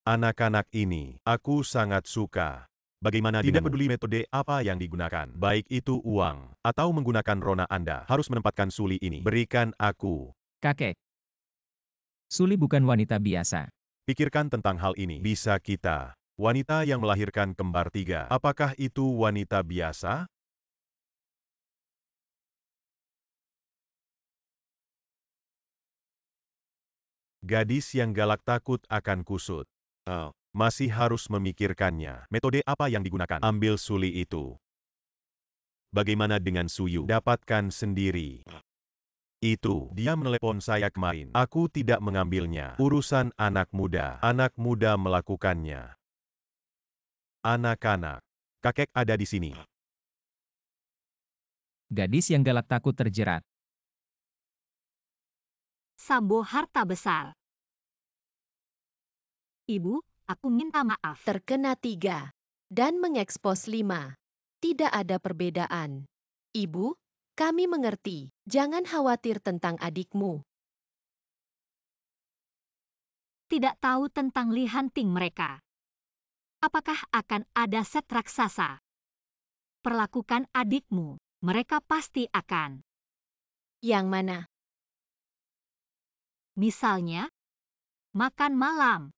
Anak-anak ini, aku sangat suka. Bagaimana tidak peduli metode apa yang digunakan. Baik itu uang, atau menggunakan rona Anda. Harus menempatkan Suli ini. Berikan aku. Kakek. Suli bukan wanita biasa. Pikirkan tentang hal ini. Bisa kita. Wanita yang melahirkan kembar 3. Apakah itu wanita biasa? Gadis yang galak takut akan kusut. Masih harus memikirkannya. Metode apa yang digunakan? Ambil Suli itu. Bagaimana dengan Suyu? Dapatkan sendiri. Itu, dia menelepon saya kemarin. Aku tidak mengambilnya. Urusan anak muda. Anak muda melakukannya. Anak-anak. Kakek ada di sini. Gadis yang galak takut terjerat. Sambo harta besar. Ibu, aku minta maaf. Terkena 3 dan mengekspos 5. Tidak ada perbedaan. Ibu, kami mengerti. Jangan khawatir tentang adikmu. Tidak tahu tentang Li Hanting mereka. Apakah akan ada set raksasa? Perlakukan adikmu. Mereka pasti akan. Yang mana? Misalnya, makan malam.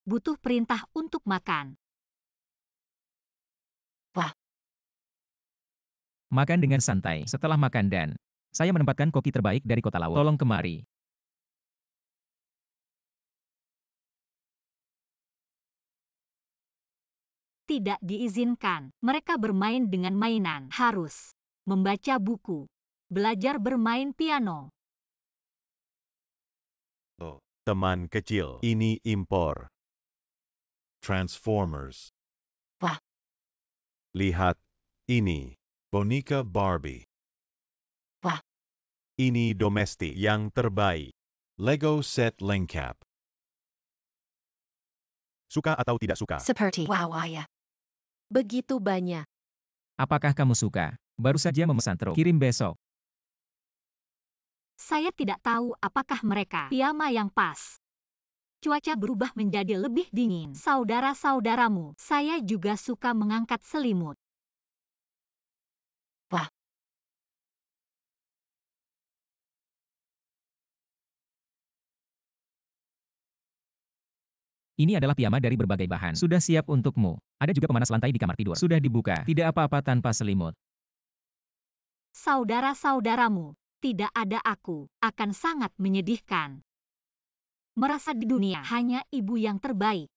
Butuh perintah untuk makan. Makan dengan santai. Setelah makan dan saya menempatkan koki terbaik dari kota Lawo. Tolong kemari. Tidak diizinkan. Mereka bermain dengan mainan. Harus membaca buku. Belajar bermain piano. Oh, teman kecil. Ini impor. Transformers. Lihat. Ini. Boneka Barbie. Ini domestik yang terbaik. Lego set lengkap. Suka atau tidak suka? Seperti ayah. Begitu banyak. Apakah kamu suka? Baru saja memesan truk. Kirim besok. Saya tidak tahu apakah mereka piyama yang pas. Cuaca berubah menjadi lebih dingin. Saudara-saudaramu, saya juga suka mengangkat selimut. Ini adalah piyama dari berbagai bahan. Sudah siap untukmu. Ada juga pemanas lantai di kamar tidur. Sudah dibuka. Tidak apa-apa tanpa selimut. Saudara-saudaramu, tidak ada aku, akan sangat menyedihkan. Merasa di dunia hanya ibu yang terbaik.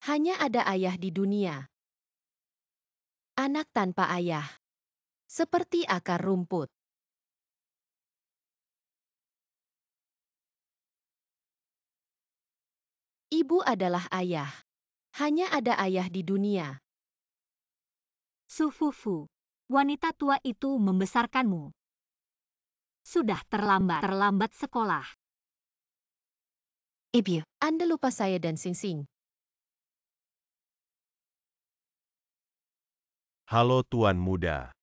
Hanya ada ayah di dunia. Anak tanpa ayah. Seperti akar rumput. Ibu adalah ayah. Hanya ada ayah di dunia. Sufufu, wanita tua itu membesarkanmu. Sudah terlambat sekolah. Ibu, Anda lupa saya dan Sing-Sing. Halo Tuan Muda.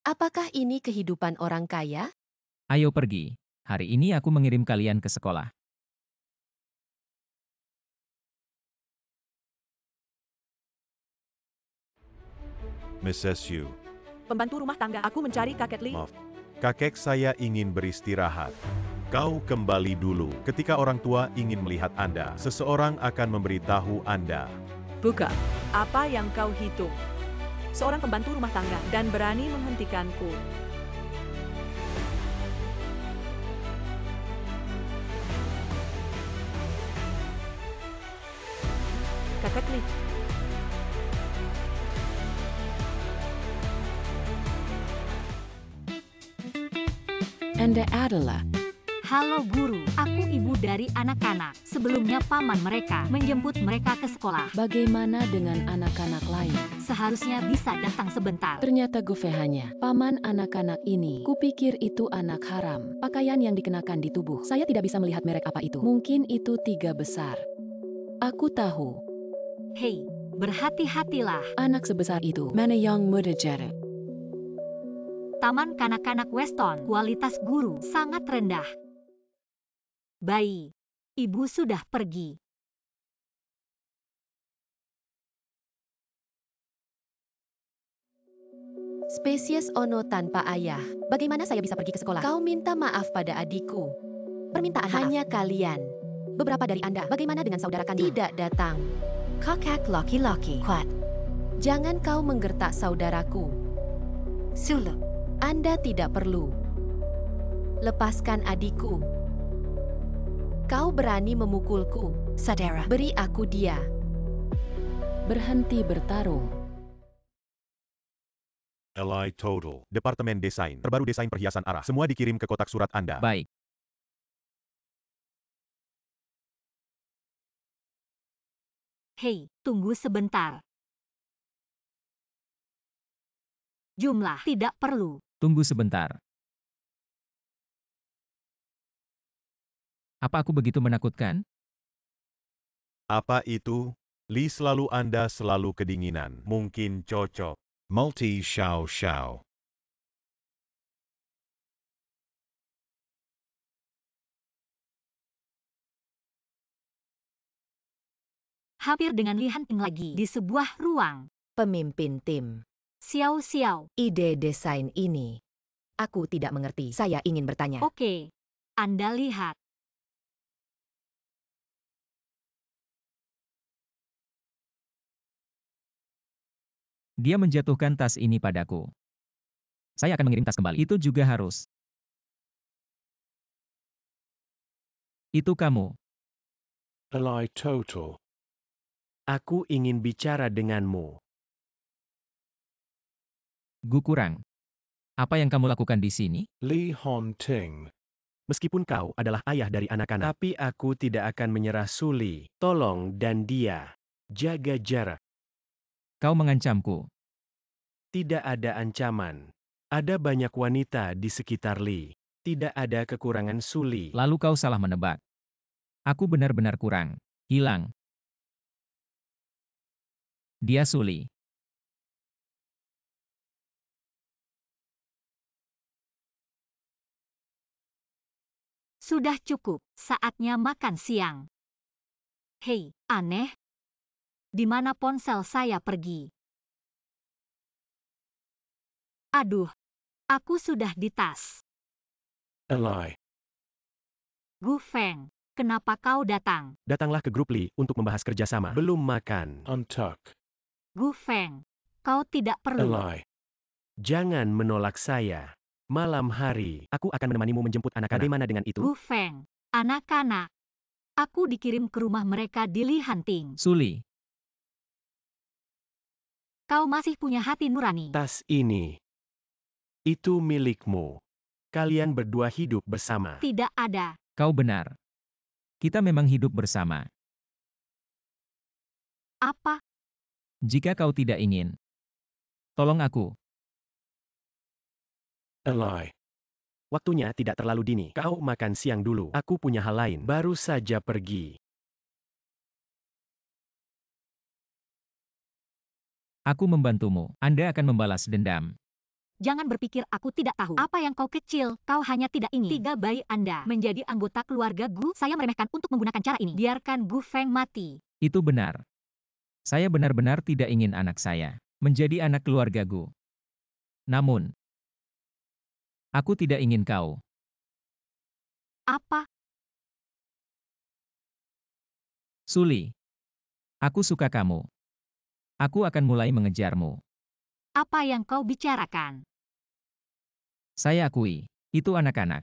Apakah ini kehidupan orang kaya? Ayo pergi. Hari ini aku mengirim kalian ke sekolah. Mrs. Yu. Pembantu rumah tangga, aku mencari kakek Li. Maaf. Kakek saya ingin beristirahat. Kau kembali dulu. Ketika orang tua ingin melihat Anda, seseorang akan memberitahu Anda. Buka. Apa yang kau hitung? Seorang pembantu rumah tangga dan berani menghentikanku. Kakek Li. Anda adalah Halo guru, aku ibu dari anak-anak. Sebelumnya paman mereka menjemput mereka ke sekolah. bagaimana dengan anak-anak lain? Seharusnya bisa datang sebentar. Ternyata gofehanya, paman anak-anak ini. Kupikir itu anak haram. Pakaian yang dikenakan di tubuh. Saya tidak bisa melihat merek apa itu. Mungkin itu 3 besar. Aku tahu. Hei, berhati-hatilah. Anak sebesar itu. Mana yang muda jadi? Taman kanak-kanak Weston, kualitas guru sangat rendah. Bayi, ibu sudah pergi. Spesies Ono tanpa ayah. Bagaimana saya bisa pergi ke sekolah? Kau minta maaf pada adikku. Permintaan hanya kalian. Beberapa dari Anda, bagaimana dengan saudara kandung? Tidak datang. Kakak laki-laki. Kuat. Jangan kau menggertak saudaraku. Sulu. Anda tidak perlu. Lepaskan adikku. Kau berani memukulku. Saudara, beri aku dia. Berhenti bertarung. Li Total. Departemen Desain. Terbaru desain perhiasan arah. Semua dikirim ke kotak surat Anda. Baik. Hei, tunggu sebentar. Jumlah tidak perlu. Tunggu sebentar. Apa aku begitu menakutkan? Apa itu? Li selalu Anda selalu kedinginan. Mungkin cocok. Multi Xiao Xiao. Hampir dengan Li Hanting lagi di sebuah ruang. Pemimpin tim. Xiao Xiao. Ide desain ini. Aku tidak mengerti. Saya ingin bertanya. Oke. Anda lihat. Dia menjatuhkan tas ini padaku. Saya akan mengirim tas kembali. Itu juga harus. Itu kamu. Li Total. Aku ingin bicara denganmu. Gu Kurang. Apa yang kamu lakukan di sini? Li Hanting. Meskipun kau adalah ayah dari anak-anak, tapi aku tidak akan menyerah Suli. Tolong dan dia. Jaga jarak. Kau mengancamku. Tidak ada ancaman. Ada banyak wanita di sekitar Li. Tidak ada kekurangan Suli. Lalu kau salah menebak. Aku benar-benar kurang. Hilang. Dia Suli. Sudah cukup. Saatnya makan siang. Hei, aneh. Di mana ponsel saya pergi? Aduh, aku sudah di tas. Li. Gu Feng, kenapa kau datang? Datanglah ke grup Li untuk membahas kerjasama. Belum makan. Untuck. Gu Feng, kau tidak perlu. Li. Jangan menolak saya. Malam hari, aku akan menemanimu menjemput anak-anak. Bagaimana dengan itu? Gu Feng, anak-anak. Aku dikirim ke rumah mereka di Li Hanting. Suli. Kau masih punya hati nurani. Tas ini. Itu milikmu. Kalian berdua hidup bersama. Tidak ada. Kau benar. Kita memang hidup bersama. Apa? Jika kau tidak ingin. Tolong aku. Li. Waktunya tidak terlalu dini. Kau makan siang dulu. Aku punya hal lain. Baru saja pergi. Aku membantumu. Anda akan membalas dendam. Jangan berpikir aku tidak tahu. Apa yang kau kecil, kau hanya tidak ingin. 3 bayi Anda menjadi anggota keluarga Gu. Saya meremehkan untuk menggunakan cara ini. Biarkan Gu Feng mati. Itu benar. Saya benar-benar tidak ingin anak saya menjadi anak keluarga Gu. Namun, aku tidak ingin kau. Apa? Suli. Aku suka kamu. Aku akan mulai mengejarmu. Apa yang kau bicarakan? Saya akui, itu anak-anak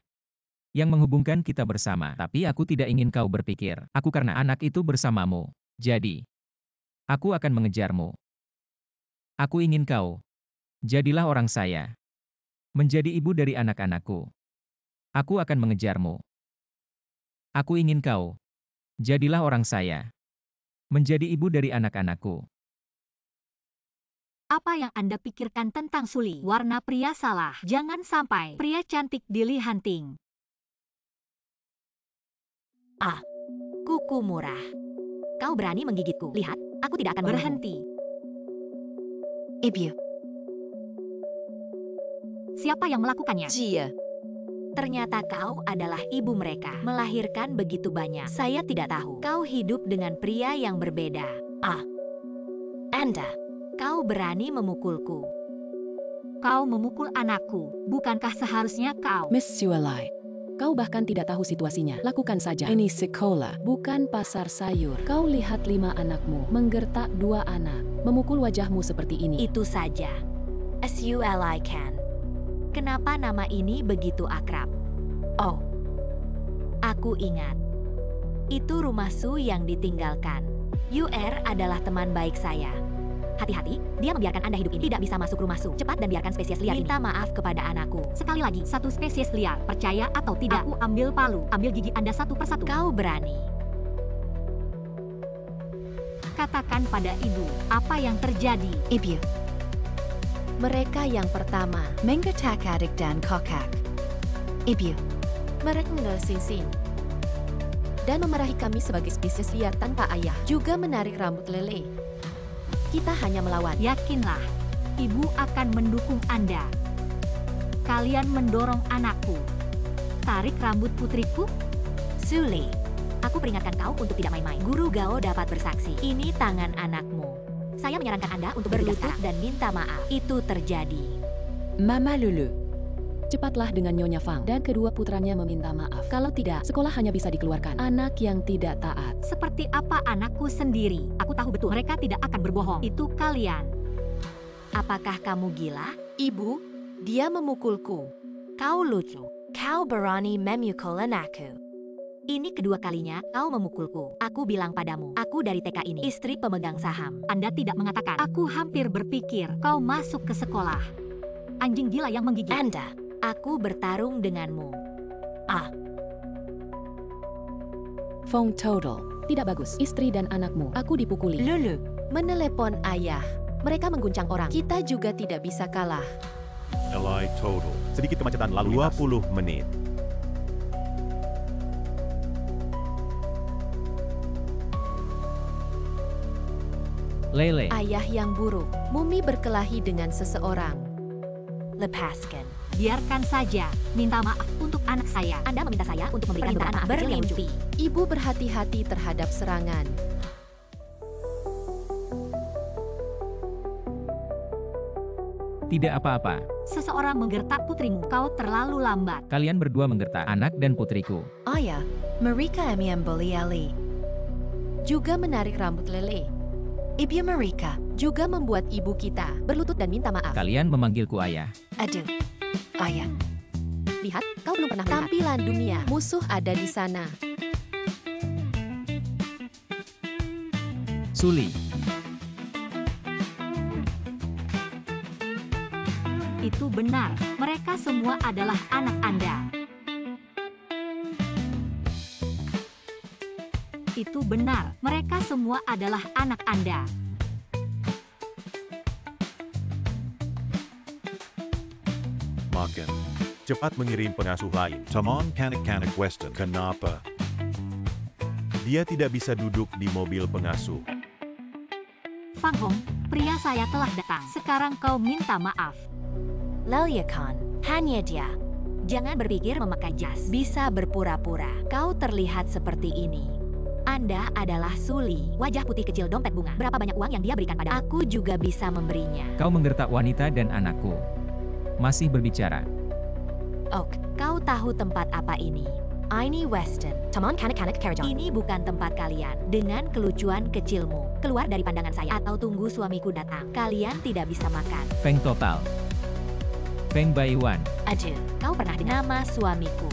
yang menghubungkan kita bersama. Tapi aku tidak ingin kau berpikir, aku karena anak itu bersamamu. Jadi, aku akan mengejarmu. Aku ingin kau. Jadilah orang saya. Menjadi ibu dari anak-anakku. Aku akan mengejarmu. Aku ingin kau. Jadilah orang saya. Menjadi ibu dari anak-anakku. Apa yang Anda pikirkan tentang Suli? Warna pria salah. Jangan sampai pria cantik di Li Hanting. Ah, kuku murah. Kau berani menggigitku. Lihat, aku tidak akan berhenti. Ibu. Siapa yang melakukannya? Jia. Ternyata kau adalah ibu mereka. Melahirkan begitu banyak. Saya tidak tahu. Kau hidup dengan pria yang berbeda. Ah, Anda. Kau berani memukulku. Kau memukul anakku. Bukankah seharusnya kau? Miss Suelai. Kau bahkan tidak tahu situasinya. Lakukan saja. Ini sekolah, bukan pasar sayur. Kau lihat 5 anakmu, menggertak 2 anak, memukul wajahmu seperti ini. Itu saja. Sueli Can. Kenapa nama ini begitu akrab? Oh, aku ingat. Itu rumah Su yang ditinggalkan. UR adalah teman baik saya. Hati-hati, dia membiarkan Anda hidup ini. Tidak bisa masuk rumah Su. Cepat dan biarkan spesies liar ini. Minta maaf kepada anakku. Sekali lagi, satu spesies liar. Percaya atau tidak, aku ambil palu. Ambil gigi Anda satu persatu. Kau berani. Katakan pada ibu, apa yang terjadi? Ibu. Mereka yang pertama, menggetak adik dan kokak. Ibu. Mereka ngelsin-sin. Dan memarahi kami sebagai spesies liar tanpa ayah. Juga menarik rambut lele. Kita hanya melawan. Yakinlah, ibu akan mendukung Anda. Kalian mendorong anakku. Tarik rambut putriku? Suli, aku peringatkan kau untuk tidak main-main. Guru Gao dapat bersaksi. Ini tangan anakmu. Saya menyarankan Anda untuk berlutut dan minta maaf. Itu terjadi. Mama Lulu. Cepatlah dengan Nyonya Fang dan kedua putranya meminta maaf. Kalau tidak, sekolah hanya bisa dikeluarkan. Anak yang tidak taat. Seperti apa anakku sendiri? Aku tahu betul mereka tidak akan berbohong. Itu kalian. Apakah kamu gila? Ibu, dia memukulku. Kau lucu. Kau berani memukul anakku. Ini kedua kalinya kau memukulku. Aku bilang padamu, aku dari TK ini, istri pemegang saham. Anda tidak mengatakan. Aku hampir berpikir kau masuk ke sekolah. Anjing gila yang menggigit. Anda. Aku bertarung denganmu. Fong total. Tidak bagus. Istri dan anakmu. Aku dipukuli. Lulu, menelepon ayah. Mereka mengguncang orang. Kita juga tidak bisa kalah. Li total. Sedikit kemacetan lalu 20 menit. Lele. Ayah yang buruk. Mumi berkelahi dengan seseorang. Lepaskan. Biarkan saja. Minta maaf untuk anak saya. Anda meminta saya untuk memberikan beberapa maaf kecil yang lucu. Ibu berhati-hati terhadap serangan. Tidak apa-apa. Seseorang menggertak putrimu. Kau terlalu lambat. Kalian berdua menggertak anak dan putriku. Ayah, mereka membeli Ali. Juga menarik rambut lele. Ibu mereka juga membuat ibu kita berlutut dan minta maaf. Kalian memanggilku ayah. Aduh, ayah. Lihat, kau belum pernah melihat tampilan dunia. Musuh ada di sana. Suli. Itu benar. Mereka semua adalah anak Anda. Itu benar. Mereka semua adalah anak Anda. Makan. Cepat mengirim pengasuh lain. Taman kanak-kanak Weston. Kenapa? Dia tidak bisa duduk di mobil pengasuh. Fang Hong, pria saya telah datang. Sekarang kau minta maaf. Laliakan, hanya dia. Jangan berpikir memakai jas. Bisa berpura-pura. Kau terlihat seperti ini. Anda adalah Suli. Wajah putih kecil dompet bunga. Berapa banyak uang yang dia berikan pada aku juga bisa memberinya. Kau menggertak wanita dan anakku. Masih berbicara. Oke, kau tahu tempat apa ini? Ini Weston. Taman kanak-kanak Karajan. Ini bukan tempat kalian. Dengan kelucuan kecilmu. Keluar dari pandangan saya atau tunggu suamiku datang. Kalian tidak bisa makan. Feng total. Feng Baiwan. Aduh, kau pernah dengar nama suamiku?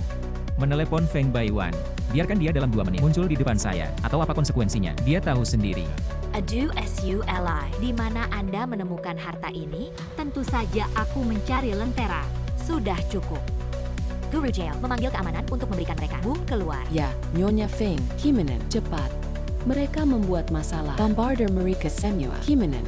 Menelepon Feng Baiwan. Biarkan dia dalam 2 menit muncul di depan saya. Atau apa konsekuensinya? Dia tahu sendiri. Aduh SULI. Di mana Anda menemukan harta ini? Tentu saja aku mencari lentera. Sudah cukup. Guru Jail memanggil keamanan untuk memberikan mereka boom keluar. Ya, Nyonya Feng. Himenen. Cepat. Mereka membuat masalah. Bombarder mereka semua. Himenen.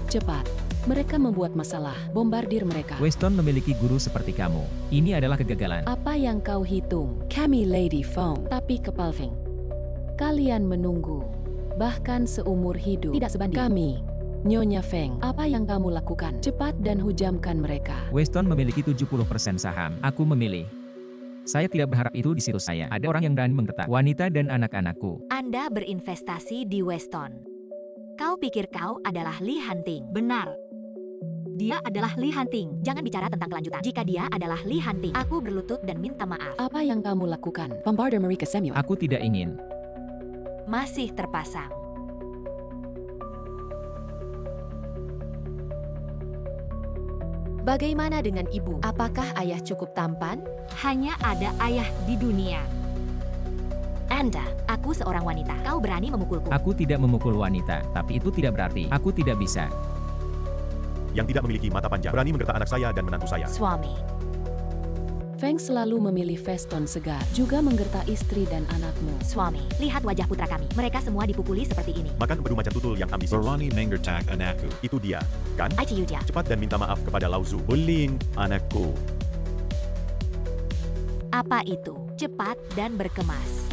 Cepat. Mereka membuat masalah. Bombardir mereka. Weston memiliki guru seperti kamu. Ini adalah kegagalan. Apa yang kau hitung? Kami Lady Feng. Tapi kepal Feng. Kalian menunggu. Bahkan seumur hidup. Tidak sebanding. Kami. Nyonya Feng. Apa yang kamu lakukan? Cepat dan hujamkan mereka. Weston memiliki 70% saham. Aku memilih. Saya tidak berharap itu di situs saya. Ada orang yang berani menggertak wanita dan anak-anakku. Anda berinvestasi di Weston. Kau pikir kau adalah Li Hanting. Benar. Dia adalah Li Hanting. Jangan bicara tentang kelanjutan. Jika dia adalah Li Hanting, aku berlutut dan minta maaf. Apa yang kamu lakukan? Bombarder mereka semua. Aku tidak ingin. Masih terpasang. Bagaimana dengan ibu? Apakah ayah cukup tampan? Hanya ada ayah di dunia. Anda, Aku seorang wanita. Kau berani memukulku. Aku tidak memukul wanita, tapi itu tidak berarti aku tidak bisa. Yang tidak memiliki mata panjang berani menggertak anak saya dan menantu saya. Suami. Feng selalu memilih veston segar, juga menggertak istri dan anakmu. Suami. Lihat wajah putra kami. Mereka semua dipukuli seperti ini. Makan empedu macan tutul yang ambisius. Berani menggertak anakku. Itu dia, kan? ITU dia. Cepat dan minta maaf kepada Lao Tzu. Ulin, anakku. Apa itu? Cepat dan berkemas.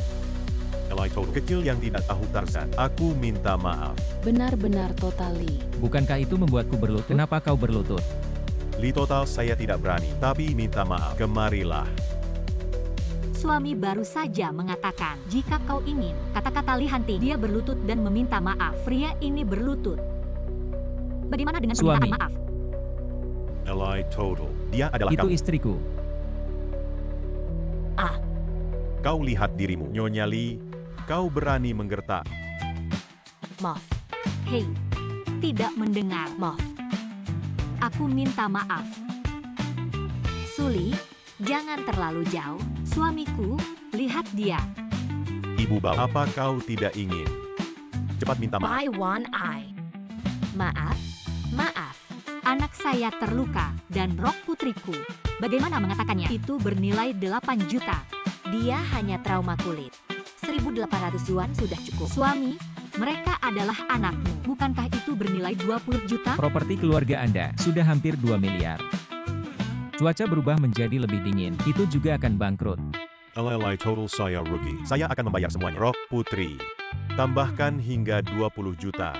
Eli Total. Kecil yang tidak tahu Tarzan. Aku minta maaf. Benar-benar totali. Bukankah itu membuatku berlutut? Kenapa kau berlutut? Li Total saya tidak berani, tapi minta maaf. Kemarilah. Suami baru saja mengatakan, jika kau ingin, kata-kata Li Hanting, dia berlutut dan meminta maaf. Pria ini berlutut. Bagaimana dengan permintaan Suami. maaf? Eli Total. Dia adalah Itu kamu. istriku. Kau lihat dirimu, Nyonya Li. Kau berani menggertak. Maaf. Hei, tidak mendengar. Maaf. Aku minta maaf. Suli, jangan terlalu jauh. Suamiku, lihat dia. Ibu bawa. Apa kau tidak ingin? Cepat minta maaf. I want I. Maaf, maaf. Anak saya terluka dan rok putriku. Bagaimana mengatakannya? Itu bernilai 8 juta. Dia hanya trauma kulit. 1.800 yuan sudah cukup. Suami, mereka adalah anakmu. Bukankah itu bernilai 20 juta? Properti keluarga Anda sudah hampir 2 miliar. Cuaca berubah menjadi lebih dingin, itu juga akan bangkrut. Eli Total saya rugi. Saya akan membayar semuanya. Rok Putri. Tambahkan hingga 20 juta.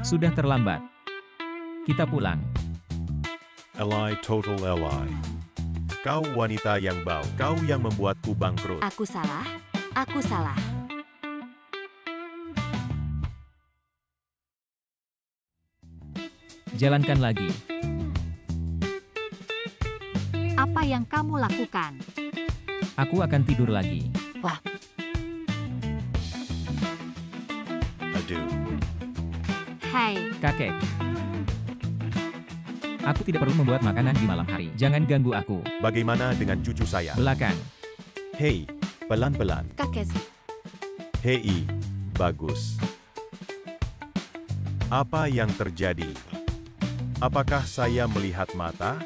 Sudah terlambat. Kita pulang. Eli Total Eli. Kau wanita yang bau. Kau yang membuatku bangkrut. Aku salah. Aku salah. Jalankan lagi. Apa yang kamu lakukan? Aku akan tidur lagi. Aduh. Hai, Kakek. Aku tidak perlu membuat makanan di malam hari. Jangan ganggu aku. Bagaimana dengan cucu saya? Belakang. Hei, pelan-pelan. Kakek. Hei, bagus. Apa yang terjadi? Apakah saya melihat mata?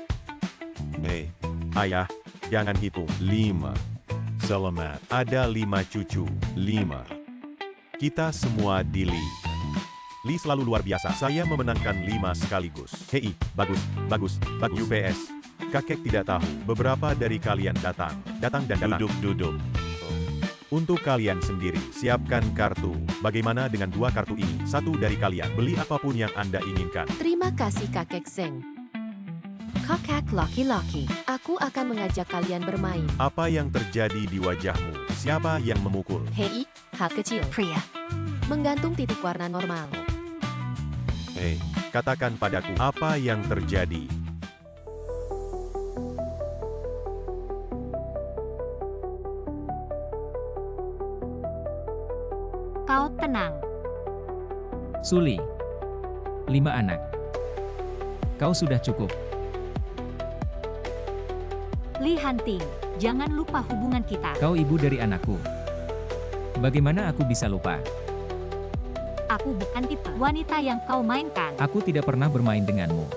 Hei, ayah, jangan hitung. 5. Selamat. Ada 5 cucu. 5. Kita semua Li. Li selalu luar biasa. Saya memenangkan 5 sekaligus. Hei, bagus, bagus, bagus. UPS. Kakek tidak tahu. Beberapa dari kalian datang. Datang dan datang. Duduk. Untuk kalian sendiri, siapkan kartu. Bagaimana dengan 2 kartu ini? 1 dari kalian. Beli apapun yang Anda inginkan. Terima kasih Kakek Zeng. Kakek Loki-Loki, aku akan mengajak kalian bermain. Apa yang terjadi di wajahmu? Siapa yang memukul? Hei, hal kecil. pria. Menggantung titik warna normal. Hei, katakan padaku, apa yang terjadi? Kau tenang. Suli. 5 anak. Kau sudah cukup. Li Hanting, jangan lupa hubungan kita. Kau ibu dari anakku. Bagaimana aku bisa lupa? Aku bukan tipe wanita yang kau mainkan. Aku tidak pernah bermain denganmu.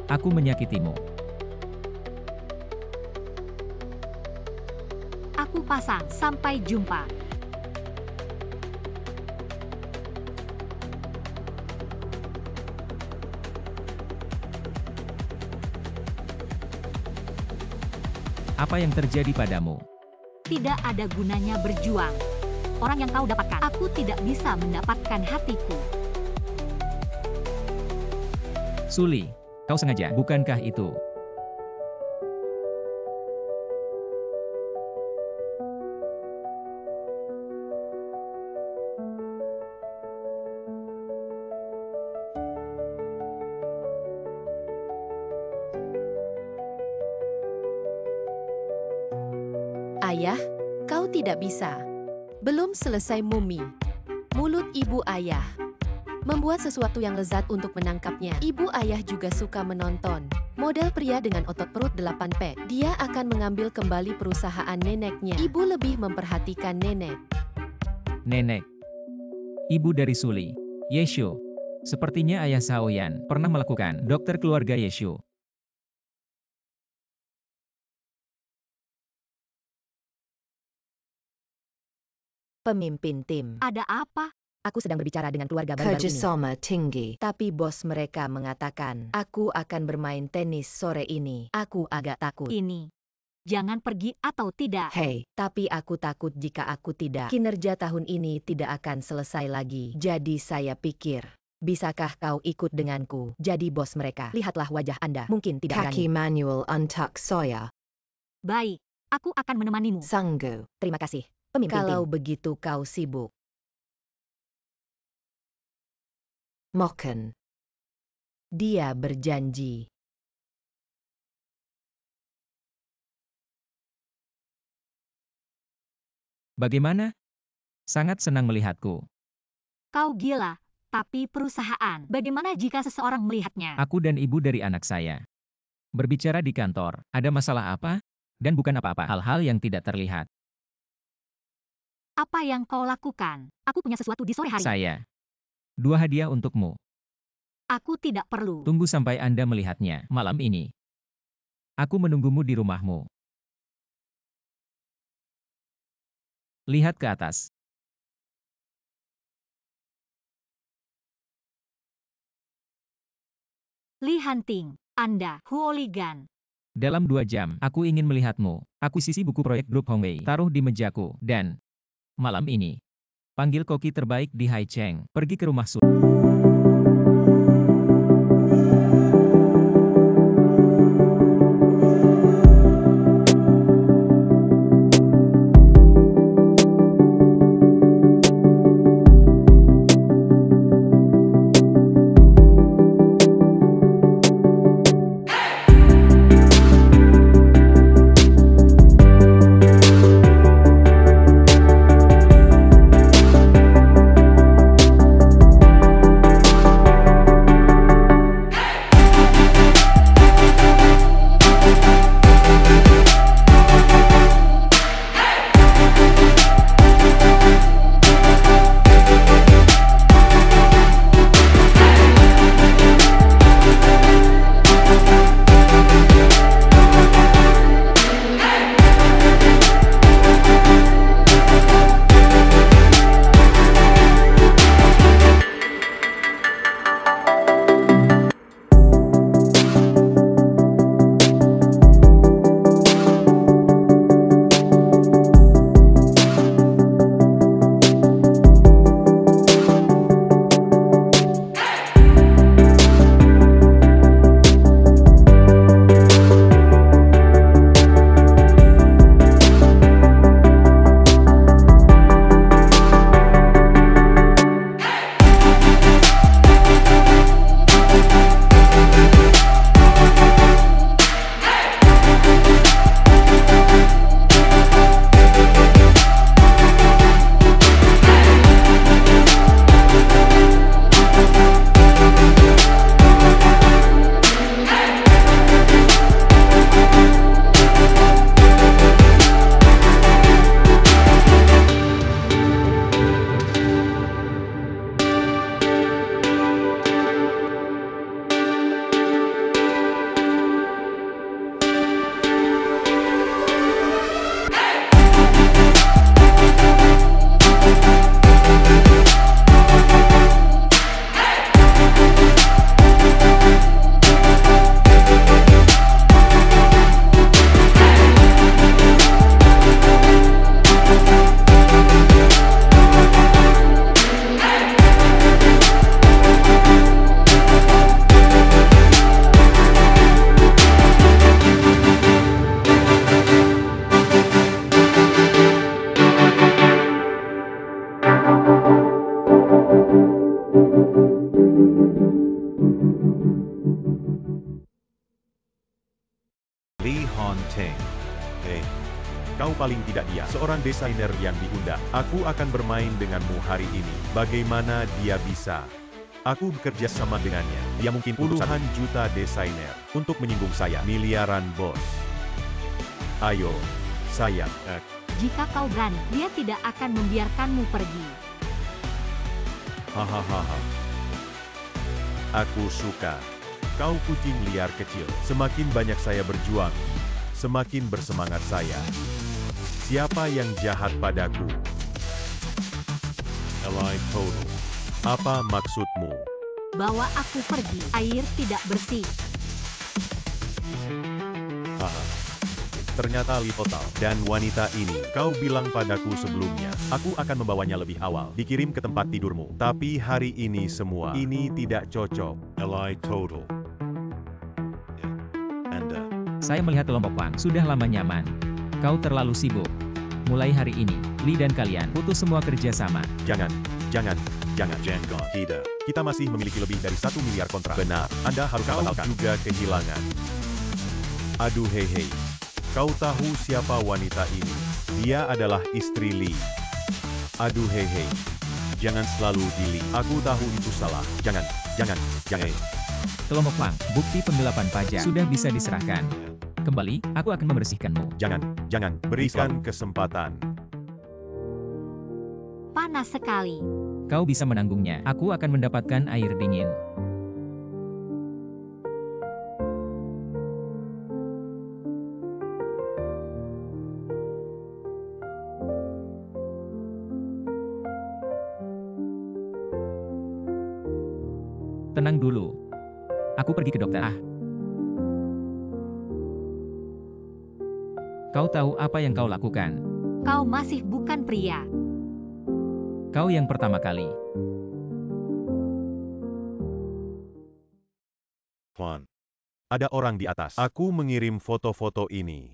Aku menyakitimu. Aku pasang. Sampai jumpa. Apa yang terjadi padamu? Tidak ada gunanya berjuang. Orang yang kau dapatkan, aku tidak bisa mendapatkan hatiku. Suli, kau sengaja, bukankah itu? Ayah, kau tidak bisa. Belum selesai mumi. Mulut ibu ayah. Membuat sesuatu yang lezat untuk menangkapnya. Ibu ayah juga suka menonton. Model pria dengan otot perut 8 pack. Dia akan mengambil kembali perusahaan neneknya. Ibu lebih memperhatikan nenek. Nenek. Ibu dari Suli. Yeshu. Sepertinya ayah Shaoyan pernah melakukan dokter keluarga Yeshu. Pemimpin tim. Ada apa? Aku sedang berbicara dengan keluarga baru-baru ini. Kerjasama tinggi. Tapi bos mereka mengatakan, aku akan bermain tenis sore ini. Aku agak takut. Ini. Jangan pergi atau tidak. Hei, tapi aku takut jika aku tidak. Kinerja tahun ini tidak akan selesai lagi. Jadi saya pikir, bisakah kau ikut denganku? Jadi bos mereka, lihatlah wajah Anda. Mungkin tidak Kaki berani. manual untuck Soya. Baik, aku akan menemanimu. Sanggu. Terima kasih, pemimpin Kalau tim. Begitu kau sibuk. Mokken. Dia berjanji. Bagaimana? Sangat senang melihatku. Kau gila, tapi perusahaan. Bagaimana jika seseorang melihatnya? Aku dan ibu dari anak saya. Berbicara di kantor, ada masalah apa? Dan bukan apa-apa, hal-hal yang tidak terlihat. Apa yang kau lakukan? Aku punya sesuatu di sore hari. Saya. 2 hadiah untukmu. Aku tidak perlu. Tunggu sampai Anda melihatnya malam ini. Aku menunggumu di rumahmu. Lihat ke atas. Li Hanting, Anda, hooligan. Dalam 2 jam, aku ingin melihatmu. Akuisisi buku proyek grup Hongwei, taruh di mejaku, dan malam ini, panggil koki terbaik di Haicheng, pergi ke rumah Su. Li Hon-ting. Hei, kau paling tidak dia, seorang desainer yang diundang. Aku akan bermain denganmu hari ini. Bagaimana dia bisa? Aku bekerja sama dengannya. Dia mungkin puluhan juta desainer untuk menyinggung saya. Miliaran bos. Ayo, sayang. Jika kau berani, dia tidak akan membiarkanmu pergi. Hahaha. Aku suka. Kau kucing liar kecil. Semakin banyak saya berjuang, semakin bersemangat saya. Siapa yang jahat padaku? Ally Total. Apa maksudmu? Bawa aku pergi. Air tidak bersih. Haha. Ternyata Li Total dan wanita ini. Kau bilang padaku sebelumnya, aku akan membawanya lebih awal, dikirim ke tempat tidurmu. Tapi hari ini semua ini tidak cocok. Ally Total. Anda. Saya melihat kelompok Wang sudah lama nyaman. Kau terlalu sibuk. Mulai hari ini, Li dan kalian putus semua kerja sama. Jangan. Tidak. Kita masih memiliki lebih dari 1 miliar kontrak. Benar. Anda harus membatalkan. Kau juga kehilangan. Aduh hei. Kau tahu siapa wanita ini? Dia adalah istri Li. Aduh hei. Jangan selalu di Li. Aku tahu itu salah. Jangan. Kelompok Wang, bukti penggelapan pajak sudah bisa diserahkan. Kembali, aku akan membersihkanmu. Jangan. Berikan kesempatan. Panas sekali. Kau bisa menanggungnya. Aku akan mendapatkan air dingin. Tenang dulu. Aku pergi ke dokter. Kau tahu apa yang kau lakukan? Kau masih bukan pria. Kau yang pertama kali. Tuan. Ada orang di atas. Aku mengirim foto-foto ini.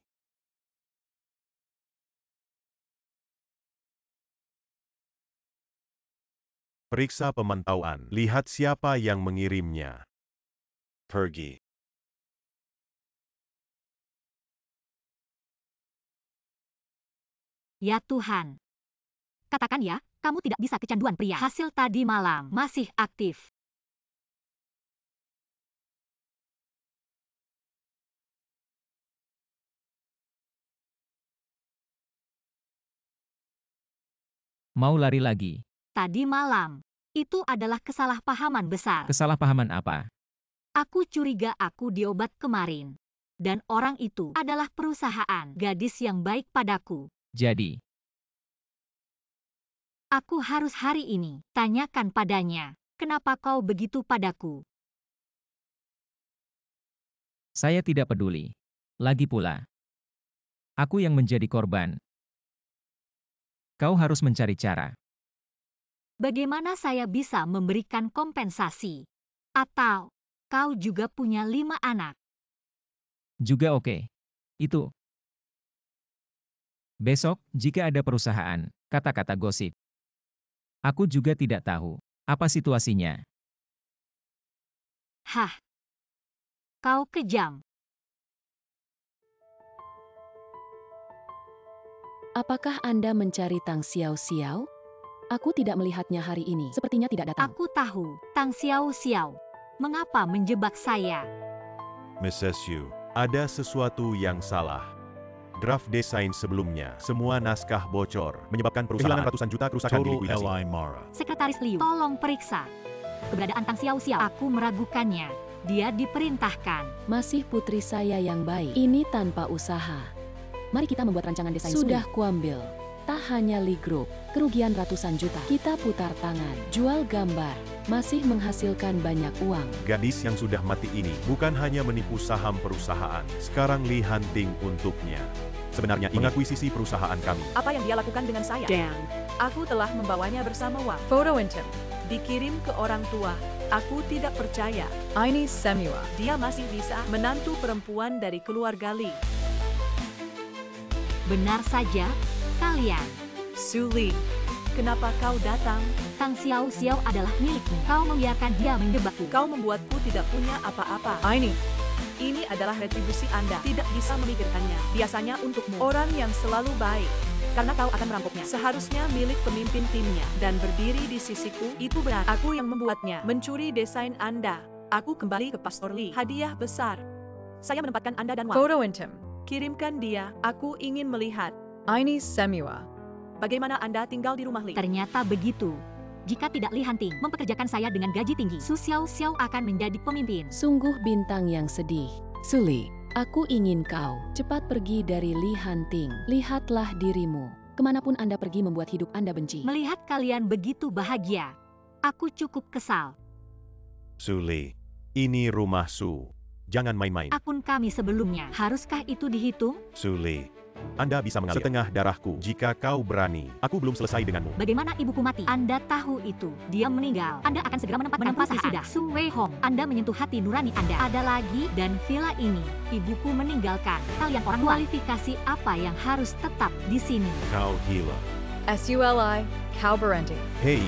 Periksa pemantauan. Lihat siapa yang mengirimnya. Pergi. Ya Tuhan. Katakan ya, kamu tidak bisa kecanduan pria. Hasil tadi malam masih aktif. Mau lari lagi? Tadi malam. Itu adalah kesalahpahaman besar. Kesalahpahaman apa? Aku curiga aku diobat kemarin. Dan orang itu adalah perusahaan gadis yang baik padaku. Jadi, aku harus hari ini tanyakan padanya, kenapa kau begitu padaku? saya tidak peduli. Lagi pula, aku yang menjadi korban. Kau harus mencari cara. Bagaimana saya bisa memberikan kompensasi? Atau, kau juga punya 5 anak? Juga oke. Itu. Besok, jika ada perusahaan, kata-kata gosip. Aku juga tidak tahu apa situasinya. Hah. Kau kejam. Apakah Anda mencari Tang Xiao Xiao? Aku tidak melihatnya hari ini. Sepertinya tidak datang. Aku tahu, Tang Xiao Xiao. Mengapa menjebak saya? Mrs. Yu, ada sesuatu yang salah. Draft desain sebelumnya, semua naskah bocor, menyebabkan perusahaan kehilangan ratusan juta kerusakan di likuidasi. Sekretaris Liu, tolong periksa keberadaan Tang Xiao Xiao. Aku meragukannya. Dia diperintahkan. Masih putri saya yang baik. Ini tanpa usaha. Mari kita membuat rancangan desain. Sudah kuambil. Tak hanya Li Group, kerugian ratusan juta. Kita putar tangan, jual gambar, masih menghasilkan banyak uang. Gadis yang sudah mati ini bukan hanya menipu saham perusahaan, sekarang Li hunting untuknya. Sebenarnya mengakuisisi perusahaan kami. Apa yang dia lakukan dengan saya? Dan, aku telah membawanya bersama Wang. Foto intim. Dikirim ke orang tua. Aku tidak percaya. Ini semua. Dia masih bisa menantu perempuan dari keluarga Li. Benar saja. Kalian. Su Li, kenapa kau datang? Tang Xiao Xiao adalah milikmu. Kau membiarkan dia menjebakku. Kau membuatku tidak punya apa-apa. Ini adalah retribusi Anda. Tidak bisa memikirkannya. Biasanya untukmu. Orang yang selalu baik. karena kau akan merampoknya. Seharusnya milik pemimpin timnya dan berdiri di sisiku. Itu benar. Aku yang membuatnya. Mencuri desain Anda. Aku kembali ke Pastor Lee. Hadiah besar. Saya menempatkan Anda dan Photo intim. Kirimkan dia. Aku ingin melihat. Ini semua. Bagaimana Anda tinggal di rumah Lee? Ternyata begitu. Jika tidak Li Hanting mempekerjakan saya dengan gaji tinggi, Su Xiao Xiao akan menjadi pemimpin. Sungguh bintang yang sedih. Suli, aku ingin kau cepat pergi dari Li Hanting. Lihatlah dirimu. Kemanapun Anda pergi membuat hidup Anda benci. Melihat kalian begitu bahagia, aku cukup kesal. Su Li, ini rumah Su. Jangan main-main. Akun kami sebelumnya, haruskah itu dihitung? Su Li, Anda bisa mengalir setengah darahku jika kau berani. Aku belum selesai denganmu. Bagaimana ibuku mati? Anda tahu itu. Dia meninggal. Anda akan segera menempatkan sudah. Su Wei Hong, Anda menyentuh hati nurani Anda. Ada lagi, dan villa ini, ibuku meninggalkan. Kalian orang kualifikasi apa yang harus tetap di sini? Kau gila. SULI, kau berhenti. Hei,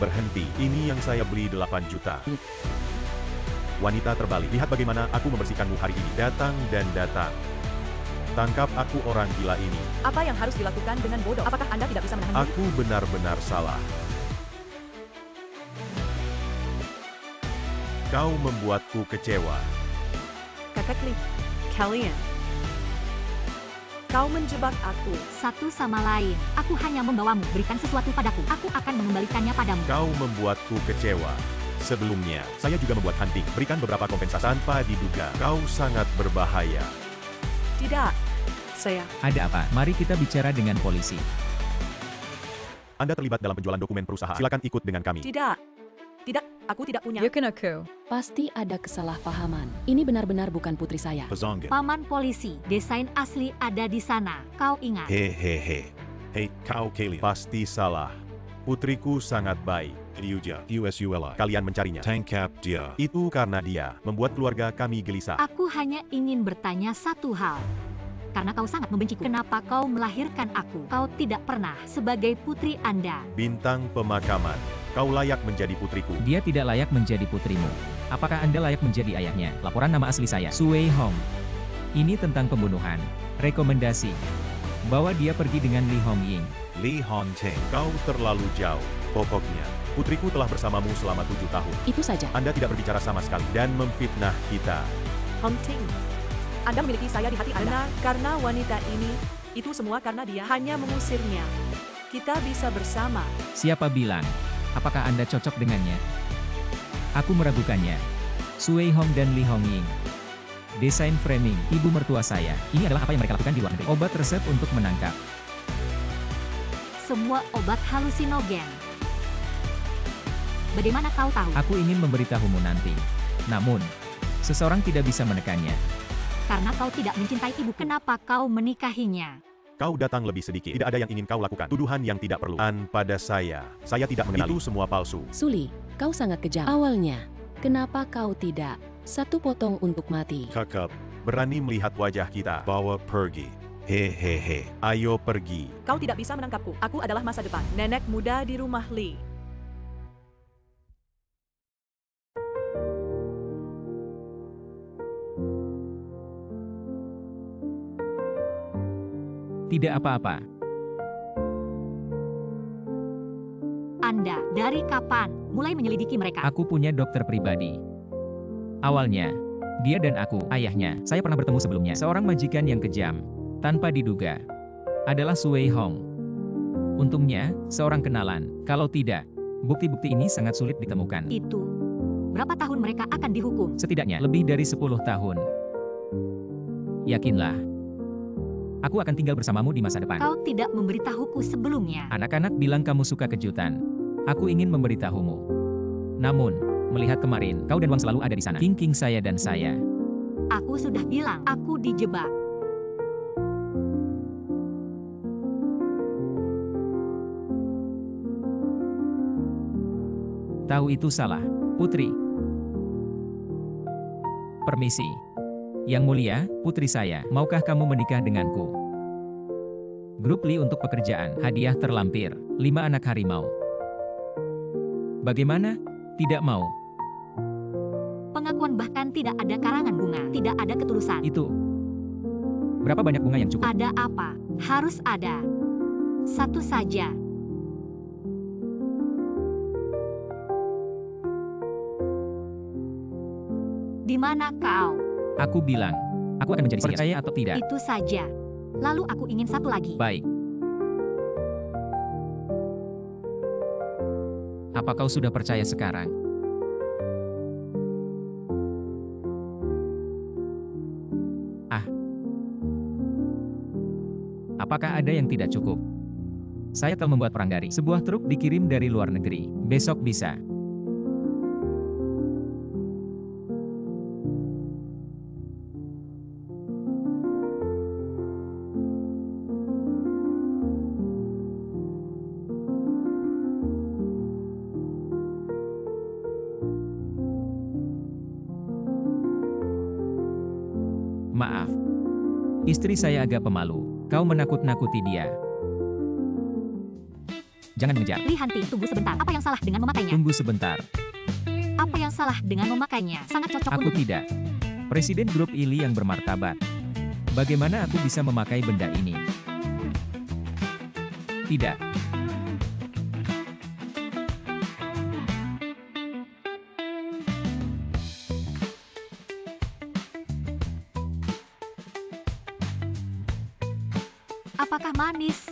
berhenti. Ini yang saya beli 8 juta. Wanita terbalik. Lihat bagaimana aku membersihkanmu hari ini. Datang dan datang. Tangkap aku orang gila ini. Apa yang harus dilakukan dengan bodoh? Apakah Anda tidak bisa menahan diri? Aku benar-benar salah. Kau membuatku kecewa. Kakak Lee, kalian. Kau menjebak aku. Satu sama lain. Aku hanya membawamu. Berikan sesuatu padaku. Aku akan mengembalikannya padamu. Kau membuatku kecewa. Sebelumnya, saya juga membuat hunting. Berikan beberapa kompensasi tanpa diduga. Kau sangat berbahaya. Tidak. Saya. Ada apa? Mari kita bicara dengan polisi. Anda terlibat dalam penjualan dokumen perusahaan. Silakan ikut dengan kami. Tidak. Tidak, aku tidak punya. Yukin aku. Pasti ada kesalahpahaman. Ini benar-benar bukan putri saya. Pezongga. Paman polisi, desain asli ada di sana. Kau ingat? Hehehe. Hei, kau Kelly. Pasti salah. Putriku sangat baik. Ryuja, USULI. Kalian mencarinya. Tangkap dia. Itu karena dia membuat keluarga kami gelisah. Aku hanya ingin bertanya satu hal. Karena kau sangat membenciku. Kenapa kau melahirkan aku? Kau tidak pernah sebagai putri Anda. Bintang pemakaman. Kau layak menjadi putriku. Dia tidak layak menjadi putrimu. Apakah Anda layak menjadi ayahnya? Laporan nama asli saya, Su Wei Hong. Ini tentang pembunuhan. Rekomendasi. Bawa dia pergi dengan Li Hongying. Li Hongting. Kau terlalu jauh. Pokoknya, putriku telah bersamamu selama 7 tahun. Itu saja. Anda tidak berbicara sama sekali dan memfitnah kita. Hunting. Anda memiliki saya di hati Anda. Benar, karena wanita ini, itu semua karena dia hanya mengusirnya. Kita bisa bersama. Siapa bilang? Apakah Anda cocok dengannya? Aku meragukannya. Su Wei Hong dan Li Hongying. Desain framing, ibu mertua saya. Ini adalah apa yang mereka lakukan di luar negeri. Obat resep untuk menangkap. Semua obat halusinogen. Bagaimana kau tahu? Aku ingin memberitahumu nanti. Namun, seseorang tidak bisa menekannya. Karena kau tidak mencintai ibu. Kenapa kau menikahinya? Kau datang lebih sedikit. Tidak ada yang ingin kau lakukan. Tuduhan yang tidak perlu. Pada saya. Saya tidak mengenali. Itu semua palsu. Suli, kau sangat kejam. Awalnya, kenapa kau tidak? Satu potong untuk mati. Kakak, berani melihat wajah kita. Bawa pergi. Hehehe. Ayo pergi. Kau tidak bisa menangkapku. Aku adalah masa depan. Nenek muda di rumah Lee. Tidak apa-apa. Anda, dari kapan mulai menyelidiki mereka? Aku punya dokter pribadi. Awalnya, dia dan aku, ayahnya, saya pernah bertemu sebelumnya. Seorang majikan yang kejam, tanpa diduga, adalah Su Wei Hong. Untungnya, seorang kenalan. Kalau tidak, bukti-bukti ini sangat sulit ditemukan. Itu. Berapa tahun mereka akan dihukum? Setidaknya lebih dari 10 tahun. Yakinlah. Aku akan tinggal bersamamu di masa depan. Kau tidak memberitahuku sebelumnya. Anak-anak bilang kamu suka kejutan. Aku ingin memberitahumu. Namun, melihat kemarin, kau dan Wang selalu ada di sana. King saya dan saya. Aku sudah bilang, aku dijebak. Tahu itu salah, Putri. Permisi. Yang mulia, putri saya, maukah kamu menikah denganku? Grup Lee untuk pekerjaan, hadiah terlampir, 5 anak harimau. Bagaimana? Tidak mau. Pengakuan bahkan tidak ada karangan bunga, tidak ada ketulusan. Itu. Berapa banyak bunga yang cukup? Ada apa? Harus ada. Satu saja. Di mana kau? Aku bilang, aku akan menjadi percaya atau tidak. Itu saja. Lalu aku ingin satu lagi. Baik. Apa kau sudah percaya sekarang? Apakah ada yang tidak cukup? Saya telah membuat pranggari. Sebuah truk dikirim dari luar negeri. Besok bisa. Maaf. Istri saya agak pemalu. Kau menakut-nakuti dia. Jangan mengejar. Li Hanti, tunggu sebentar. Apa yang salah dengan memakainya? Tunggu sebentar. Apa yang salah dengan memakainya? Sangat cocok Aku untuk... tidak. Presiden grup Ili yang bermartabat. Bagaimana aku bisa memakai benda ini? Tidak. Apakah manis?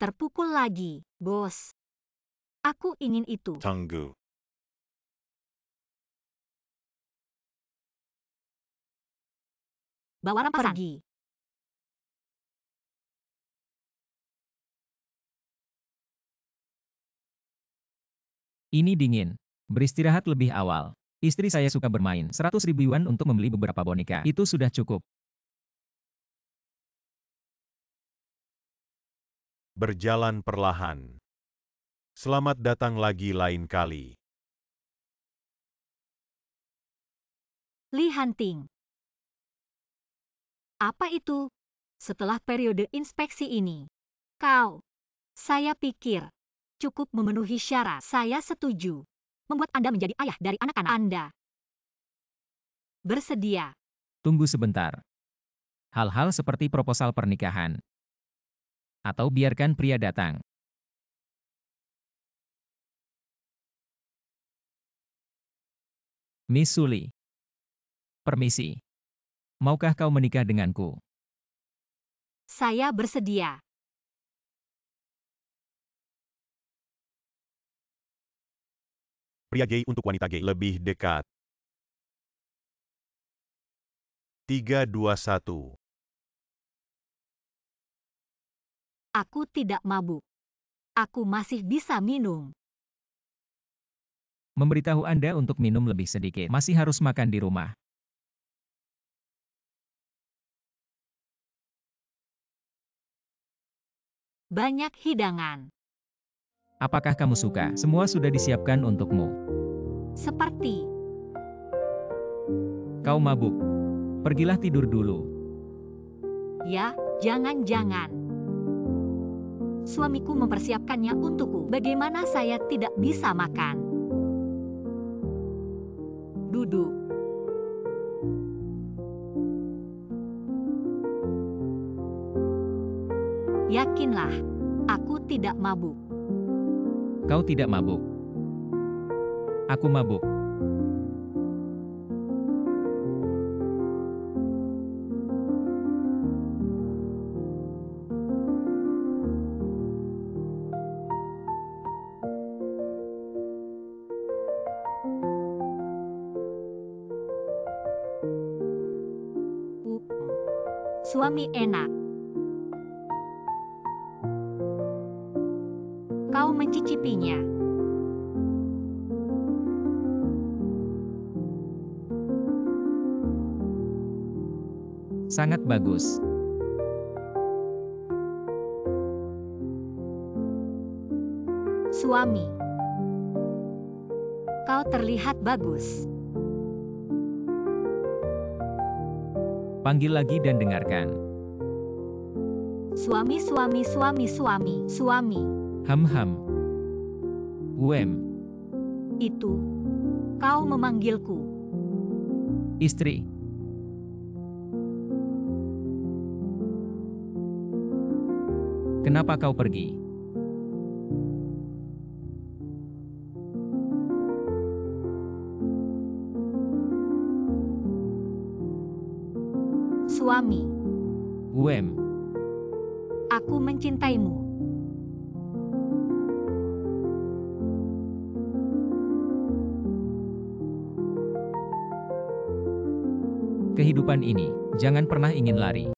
Terpukul lagi, bos. Aku ingin itu. Tunggu. Bawa rampasan. Pergi. Ini dingin. Beristirahat lebih awal. Istri saya suka bermain 100.000 yuan untuk membeli beberapa boneka. Itu sudah cukup. Berjalan perlahan. Selamat datang lagi lain kali. Li Hanting. Apa itu? Setelah periode inspeksi ini, saya pikir, cukup memenuhi syarat. Saya setuju. Membuat Anda menjadi ayah dari anak-anak Anda. Bersedia. Tunggu sebentar. Hal-hal seperti proposal pernikahan. Atau biarkan pria datang. Miss Suli. Permisi. Maukah kau menikah denganku? Saya bersedia. Pria gay untuk wanita gay lebih dekat. 3, 2, 1. Aku tidak mabuk. Aku masih bisa minum. Memberitahu Anda untuk minum lebih sedikit. Masih harus makan di rumah. Banyak hidangan. Apakah kamu suka? Semua sudah disiapkan untukmu. Seperti. Kau mabuk. Pergilah tidur dulu. Ya, jangan-jangan. Suamiku mempersiapkannya untukku. Bagaimana saya tidak bisa makan? Duduk. Yakinlah, aku tidak mabuk. Kau tidak mabuk. Aku mabuk. Suami enak. Kau mencicipinya. Sangat bagus. Suami. Kau terlihat bagus. Panggil lagi dan dengarkan. Suami. Ham. Itu. Kau memanggilku. Istri. Kenapa kau pergi? Suami. Aku mencintaimu. Kehidupan ini, jangan pernah ingin lari.